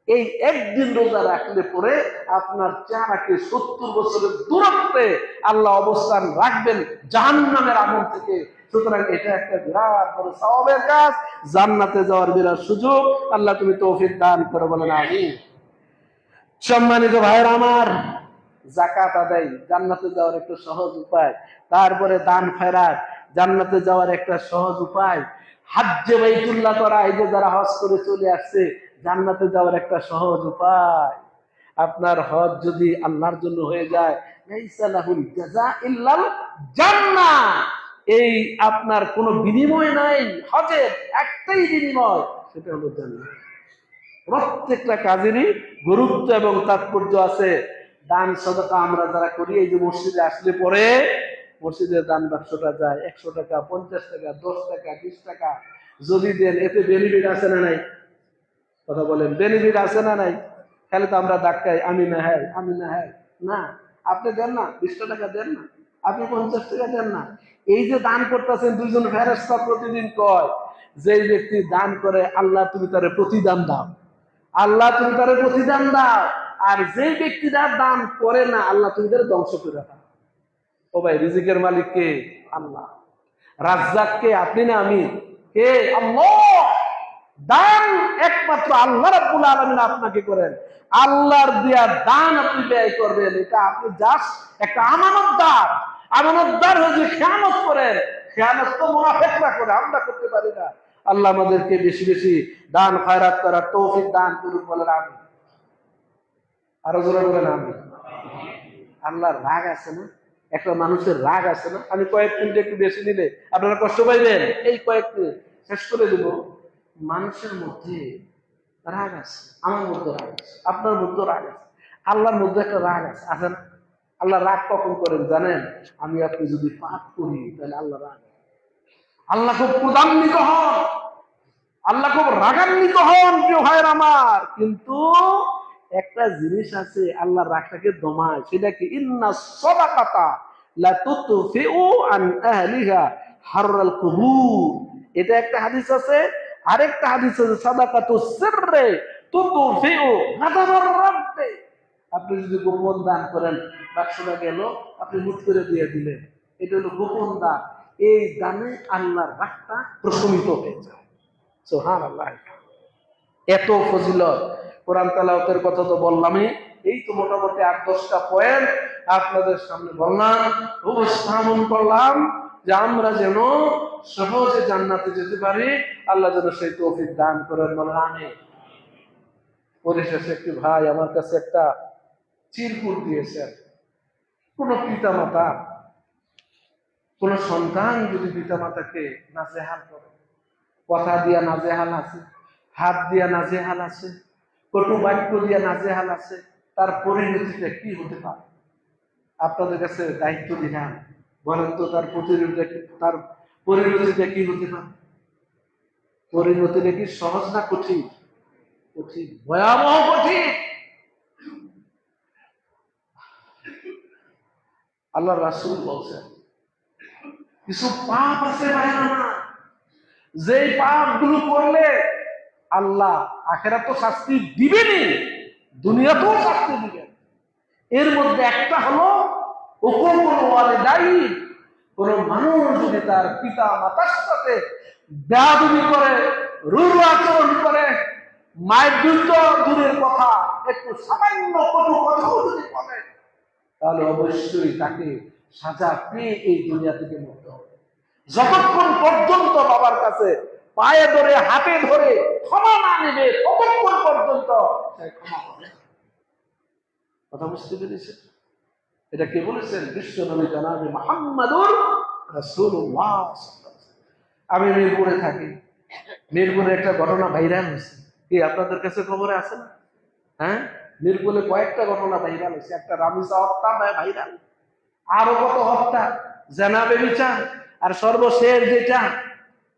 এই একদিন রোজা রাখলে পরে আপনার চেহারাকে 70 বছরের দূরত্বে আল্লাহ অবস্থান রাখবেন জাহান্নামের আগুন থেকে। সুতরাং এটা একটা বিরাট বড় সওয়াবের কাজ, জান্নাতে যাওয়ার বিরাট সুযোগ। আল্লাহ তুমি তৌফিক দান করে, বলেন আমিন। সম্মানিত ভাইয়েরা আমার, যাকাত আদায় জান্নাতে যাওয়ার একটা সহজ উপায়। তারপরে দান খয়রাত জান্নাতে যাওয়ার একটা সহজ উপায়। হাজ্জে বাইতুল্লাহ করা, এই যে যারা হজ করে চলে আসছে, জান্নাতে যাওয়ার একটা সহজ উপায়। আপনার হজ যদি আল্লাহর জন্য হয়ে যায়, লাইসা লাহুল জাযা ইল্লাল জান্নাহ, এই আপনার কোনো বিনিময় নাই, হজের একটাই বিনিময়, সেটা হলো জান্নাত। প্রত্যেকটা কাজেরই গুরুত্ব এবং তাৎপর্য আছে। দান সদকা আমরা যারা করি, এই যে মসজিদে আসলে পরে মসজিদের দান বাক্সটা যায় 100 টাকা, 50 টাকা, 10 টাকা, 20 টাকা যদি দেন, এতে বেনিফিট আছে না নাই? কথা বলেন, বেনিফিট আছে না নাই? তাহলে তো আমরা ধাক্কাই, আমি না হ্যাঁ, আমি না হ্যাঁ। না, আপনি দেন না, 20 টাকা দেন না, আপনি 50 টাকা দেন না। এই যে দান করতেছেন, দুইজন ফেরেশতা প্রতিদিন কয়, যেই ব্যক্তি দান করে আল্লাহ তুমি তারে প্রতিদান দাও, আল্লাহ তুমি তারে প্রতিদান দাও। আর যেই ব্যক্তিরা দান করে না, আল্লাহ তুমি তারে ধ্বংস করে দাও। ও ভাই, রিজিকের মালিক কে? আল্লাহ। রাজ্জাক কে? আপনি না আমি? কে? আল্লাহ। দান একমাত্র আল্লাহ রাব্বুল আলামিন আপনাকে করেন। আল্লাহর দেয়া দান আপনি ব্যয় করবেন, এটা আপনি জাস্ট একটা আমানতদার। আমানতদার হয়ে খেয়ানত করেন, খেয়ানত তো মুনাফিকরা করে, আমরা করতে পারি না। আল্লাহ আমাদেরকে বেশি বেশি দান খয়রাত করার তৌফিক দান করুন, বলেন আমিন। আরো জোরে বলেন আমিন। আল্লাহর রাগ আছে না, একটা মানুষের রাগ আছে না। আমি কয়েক মিনিট একটু বেশি নিলে আপনারা কষ্ট পাইবেন, এই কয়েক মিনিট শেষ করে দেব। মানুষের মধ্যে রাগ আছে, আমার মধ্যে রাগ আছে, আপনার মধ্যে রাগ আছে, আল্লাহর মধ্যে একটা রাগ আছে, আছে না? আল্লাহ রাগ কখন করেন জানেন? আমি আপনি যদি পাপ করি তাহলে আল্লাহ রাগ, আল্লাহ খুব ক্রোধান্বিত হন, আল্লাহ খুব রাগান্বিত হন, প্রিয় ভাইয়ের আমার। কিন্তু একটা জিনিস আছে, আল্লাহ রাগটাকে দমায়, সেটা কি? ইন্না সাদাকাতা লা তুতফিউ আন আহলিহা হাররাল কুবুর। এটা একটা হাদিস আছে। আরেকটা হাদিস আছে, সাদাকাতু সিররে তুতফিউ গাদাবার রাব্বি। আপনি যদি গোপন দান করেন, বাক্সটা গেল, আপনি মুঠ করে দিয়ে দিলেন, এটা হলো গোপন দান। এই দানে আল্লাহর রাগটা প্রশমিত হয়ে যায়। সুবহানাল্লাহ। এত ফজিলত। কোরআন তেলাওয়াতের কথা তো বললামই, এই তো মোটামুটি 8-10টা পয়েন্ট আপনাদের সামনে বললাম, উপস্থাপন করলাম, যে আমরা যেন সহজে জান্নাতে যেতে পারি। আল্লাহ যেন সেই তৌফিক দান করেন, বলেন আমিন। পরিশেষে একটি ভাই আমার কাছে একটা চিরকুট দিয়েছেন। কোন পিতা মাতা, কোন সন্তান যদি পিতা মাতাকে নাজেহাল করে, কথা দিয়া নাজেহাল আছে, হাত দিয়া নাজেহাল আছে, কটু বাক্য দিয়া নাজেহাল আছে, তার পরিণতিটা কি হতে পারে? আপনাদের কাছে দায়িত্ব দিলাম, বলেন তো তার পরিণতিটা কি হতে পারে? পরিণতিটা কি সহজ না কঠিন? কঠিন, ভয়াবহ কঠিন। আল্লাহ রাসূল বলছেন, কিছু পাপ আছে ভাইরা, যে পাপগুলো করলে আল্লাহ আখিরাতে শাস্তি দিবেনই, দুনিয়াতেও শাস্তি দিবেন। এর মধ্যে একটা হলো উকুকুল ওয়ালিদাইন, কোন মানুষ যদি তার পিতা মাতার সাথে বেয়াদবি করে, রূঢ় আচরণ করে, মায়ের দুটো দূরের কথা, একটু সামান্য কটু কথাও যদি বলে, তাহলে অবশ্যই তাকে সাজা পেয়ে এই দুনিয়া থেকে মুক্ত হবে। যতক্ষণ পর্যন্ত বাবার কাছে পায়ে ধরে হাতে ধরে ক্ষমা না নেবে, ততক্ষণ পর্যন্ত ক্ষমা হবে। কথা বুঝতে পেরেছে? এটা কে বলেছেন? বিশ্ব নবী জনাবে মুহাম্মাদুর রাসূলুল্লাহ। আমি মিরপুরে থাকি, মিরপুরে একটা ঘটনা ভাইরাল হয়েছে। কি আপনাদের কাছে খবরে আছে না? হ্যাঁ, মিরপুরে কয়েকটা ঘটনা ভাইরাল হয়েছে। একটা রামিসা হত্যা ভাইরাল, আরো কত হত্যা, জেনা বেবিচার, আর সর্বশেষ যেটা,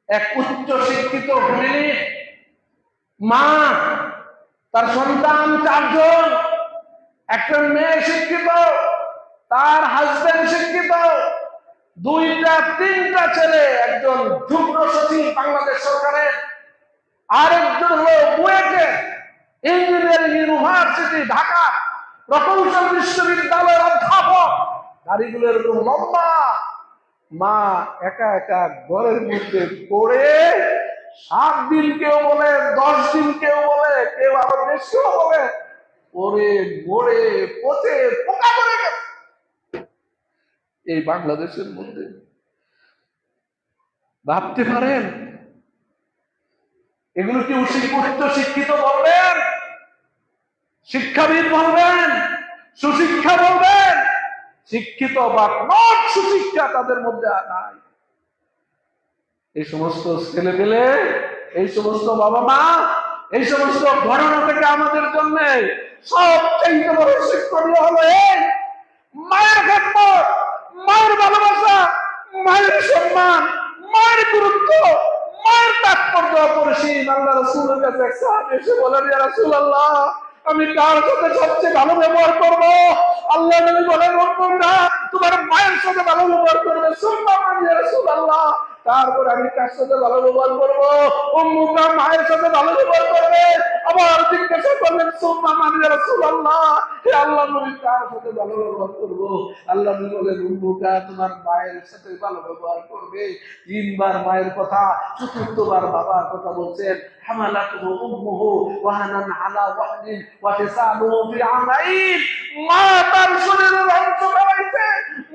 এক উচ্চ শিক্ষিত ফ্যামিলির মা, তার সন্তান 4 জন, একটা মেয়ে শিক্ষিত, তার হাজবেন্ড শিক্ষিত, 2-3টা ছেলে, একজন যুগ্ম সচিব বাংলাদেশ সরকারের, আরেকজন হলো বুয়েটে ইঞ্জিনিয়ারিং ইউনিভার্সিটি ঢাকা প্রকৌশল বিশ্ববিদ্যালয়ের অধ্যাপক, দাড়িগুলো এরকম লম্বা। মা একা একা ঘরের মধ্যে পড়ে 7 দিন কেউ বলে, 10 দিন কেউ বলে, কেউ আরো বেশিও বলে, পরে মরে পচে পোকা ধরে গেছে এই বাংলাদেশের মধ্যে। ভাবতে পারেন এগুলো কি উচ্চ শিক্ষিত বলবেন, শিক্ষাবিদ বলবেন, সুশিক্ষা বলবেন? শিক্ষিত বা নট সুশিক্ষা তাদের মধ্যে নাই। এই সমস্ত ছেলে পেলে, এই সমস্ত বাবা মা, এই সমস্ত ঘটনা থেকে আমাদের জন্য সবচেয়ে বড় শিক্ষণীয় হলো এই মায়ের খেদমত, মায়ের ভালোবাসা, মায়ের সম্মান, মায়ের গুরুত্ব, মায়ের তাৎপর্য অপরিসীম। আল্লাহ রাসূলের কাছে এক সাহাবী এসে বলেন, ইয়া রাসূলুল্লাহ, আমি কার সাথে সবচেয়ে ভালো ব্যবহার করব? আল্লাহ নবী বলেন, তোমরা তোমার মায়ের সাথে ভালো ব্যবহার করবে। সুন্নাহ মানে ইয়া রাসূলুল্লাহ, তারপর আমি কার সাথে ভালো ব্যবহার করবো? উম্মুকা মায়ের সাথে ভালো ব্যবহার করবে। আবার জিজ্ঞাসা করলেন, সুন্নাহ মানে ইয়া রাসূলুল্লাহ, হে আল্লাহ নবী, কার সাথে ভালো ব্যবহার করবো? আল্লাহ নবী বলেন, উম্মুকা, তোমার মায়ের সাথে ভালো ব্যবহার করবে। 3বার মায়ের কথা, 4বার বাবার কথা বলছেন। হামালাতুহু উম্মুহু ওয়াহানান আলা ওয়াহনিন ওয়া ফিসালুহু ফি আমাইন। মা তার শরীরের অংশ বাড়াইছে,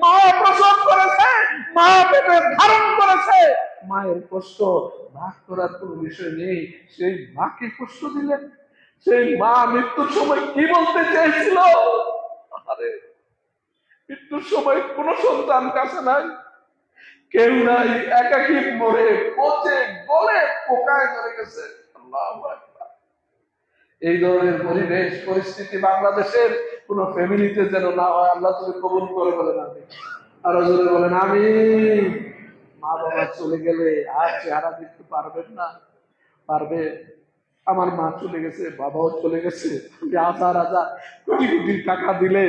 মা প্রসব করেছে, মা পেটে ধারণ করেছে, মায়ের কষ্ট ভাগ করার কোন বিষয় নেই। সেই মাকে কষ্ট দিলেন। সেই মা মৃত্যুর সময় কি বলতে চেয়েছিল? আরে মৃত্যুর সময় কোন সন্তান কাছে নাই, কেউ নাই, একাকী মরে পচে গলে পোকায় ধরে গেছে। আল্লাহু আকবার। এই ধরনের পরিবেশ পরিস্থিতি বাংলাদেশের কোন ফ্যামিলিতে যেন না হয়। আল্লাহ তুমি কবুল করে বলেন আমি, আরো জোরে বলেন আমি। মা বাবা চলে গেলে আর চেহারা দেখতে পারবেন না? পারবে? আমার মা চলে গেছে, বাবাও চলে গেছে, হাজার হাজার কোটি কোটি টাকা দিলে,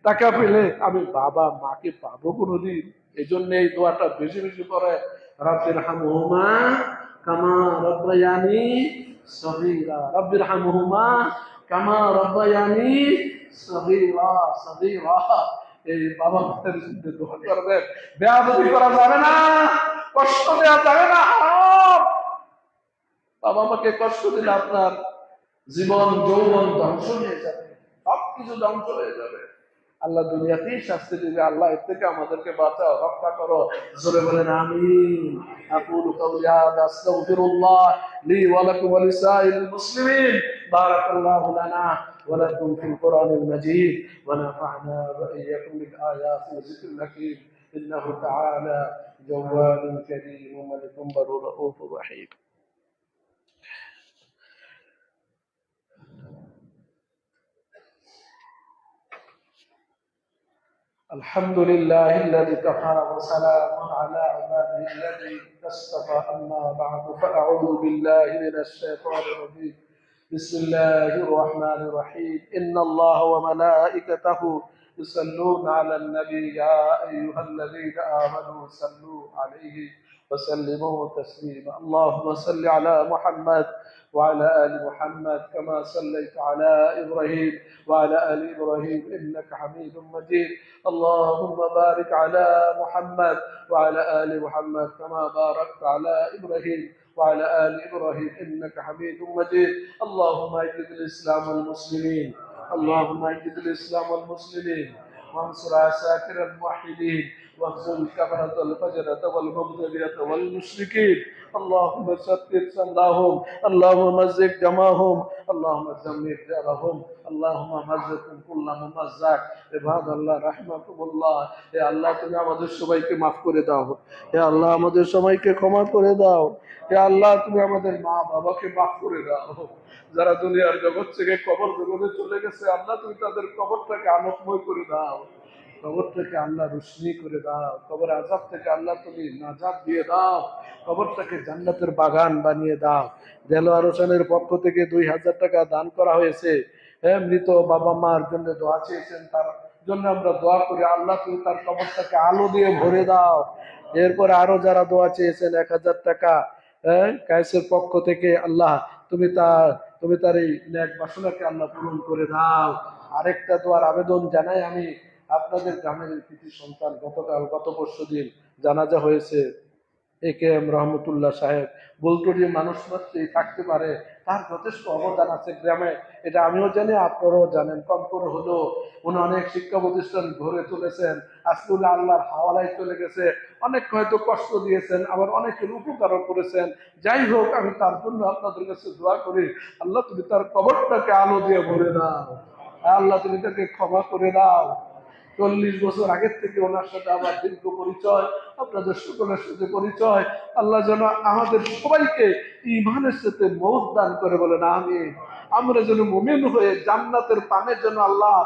টাকা পেলে আমি বাবা মাকে পাবো কোনোদিন? এই জন্য এই দোয়াটা বেশি বেশি করে, রাব্বিরহামহুমা কামা রাব্বায়ানি সগীরা, রাব্বিরহামহুমা কামা রাব্বায়ানি সগীরা, সগীরা। এই বাবা মায়ের জন্য দোয়া করবেন। বেয়াদবি করা যাবে না, কষ্ট দেওয়া যাবে না, হারাম। বাবা মাকে কষ্ট দিলে আপনার জীবন যৌবন ধ্বংস হয়ে যাবে, সবকিছু ধ্বংস হয়ে যাবে। আল্লাহ দুনিয়াতেই শাস্তি দিবে। আল্লাহ এর থেকে আমাদেরকে বাঁচাও, রক্ষা করো। জোরে বলেন আমিন। আকুলু কাওলি হাযা আস্তাগফিরুল্লাহ লি ওয়া লাকুম ওয়া লিসাইরিল মুসলিমিন। বারাকাল্লাহু লানা ওয়া লাকুম ফিল কুরআনিল মাজিদ ওয়া নাফা'না ওয়া ইয়্যাকুম বিল আয়াতি ওয়া যিকরিল হাকীম। ইন্নাহু তাআলা জাওয়াদুন কারীম মালিকুম বারুর রাউফুর রহিম। الحمد لله الذي كفى وسلام على عباده الذين اصطفى. أما بعد فأعوذ بالله من الشيطان الرجيم. بسم الله الرحمن الرحيم. إن الله وملائكته يصلون على النبي يا أيها الذين آمنوا صلوا عليه وسلموا تسليما. اللهم صل على محمد وعلى آل محمد كما صليت على إبراهيم وعلى آل إبراهيم إنك حميد مجيد. اللهم بارك على محمد وعلى آل محمد كما باركت على إبراهيم وعلى آل إبراهيم إنك حميد مجيد. اللهم أعز الإسلام والمسلمين، اللهم أعز الإسلام والمسلمين وانصر عساكر الموحدين واخذل كفرة الفجرة والمبتدئة والمشركين. اللهم ثبت صلاهم، اللهم مزق جماهم، اللهم دمر دارهم، اللهم مزقهم كل ممزق. عباد الله رحمكم الله. হে আল্লাহ তুমি আমাদের সবাইকে মাফ করে দাও, হে আল্লাহ আমাদের সবাইকে ক্ষমা করে দাও, হে আল্লাহ তুমি আমাদের মা বাবাকে মাফ করে দাও। যারা দুনিয়ার জগৎ থেকে কবর জগতে চলে গেছে আল্লাহ তুমি তাদের কবরটাকে আলোকময় করে দাও, কবরটাকে আল্লাহ রোশনি করে দাও, কবর আযাব থেকে আল্লাহ তুমি নাজাত দিয়ে দাও, কবরটাকে জান্নাতের বাগান বানিয়ে দাও। দেলোয়ার হোসেনের পক্ষ থেকে 2000 টাকা দান করা হয়েছে। মৃত বাবা মার জন্য দোয়া চেয়েছেন, তার জন্য আমরা দোয়া করি আল্লাহ তুমি তার কবরটাকে আলো দিয়ে ভরে দাও। এরপরে আরো যারা দোয়া চেয়েছেন 1000 টাকা কায়েসের পক্ষ থেকে আল্লাহ তুমি তার এই নেক বাসনাকে আল্লাহ পূরণ করে দাও। আরেকটা দোয়ার আবেদন জানাই আমি, আপনাদের গ্রামের কৃতি সন্তান গত পরশু দিন জানাজা হয়েছে, AKM রহমতুল্লাহ সাহেব। বুলটুরি মানুষ মাত্রই থাকতে পারে, তার যথেষ্ট অবদান আছে গ্রামে, এটা আমিও জানি আপনারাও জানেন। কম করে হলেও উনি অনেক শিক্ষা প্রতিষ্ঠান গড়ে তুলেছেন, আজকে আল্লাহর হাওয়ালায় চলে গেছে। অনেক হয়তো কষ্ট দিয়েছেন, আবার অনেকের উপকারও করেছেন। যাই হোক আমি তার জন্য আপনাদের কাছে দোয়া করি আল্লাহ তুমি তার কবরটাকে আলো দিয়ে ভরে দাও, আল্লাহ তুমি তাকে ক্ষমা করে দাও। 40 বছর আগের থেকে ওনার সাথে আবার দীর্ঘ পরিচয়, আপনাদের সকলের সাথে পরিচয়। আল্লাহ যেন আমাদের সবাইকে ঈমানের সাথে মওত দান করে, বলেন আমিন। আমরা যেন মুমিন হয়ে জান্নাতের পানে যেন আল্লাহ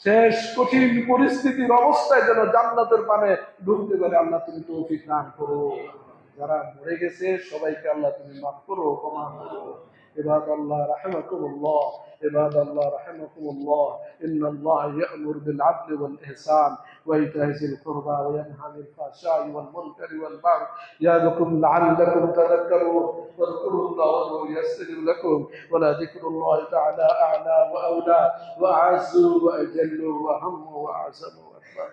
শেষ কঠিন পরিস্থিতির অবস্থায় যেন জান্নাতের পানে ঢুকতে পারে, আল্লাহ তুমি তৌফিক দান করো। যারা মরে গেছে সবাইকে আল্লাহ তুমি মাফ করো, ক্ষমা করো। عباد الله رحمكم الله، عباد الله رحمكم الله، إن الله يأمر بالعدل والإحسان وإيتاء ذي القربى وينهى عن الفحشاء والمنكر والبغي يعظكم لعلكم تذكرون. واذكروا الله يستجب لكم، ولذكر الله تعالى أعلى وأولى وأعز وأجل وأهم وأعظم وأكبر.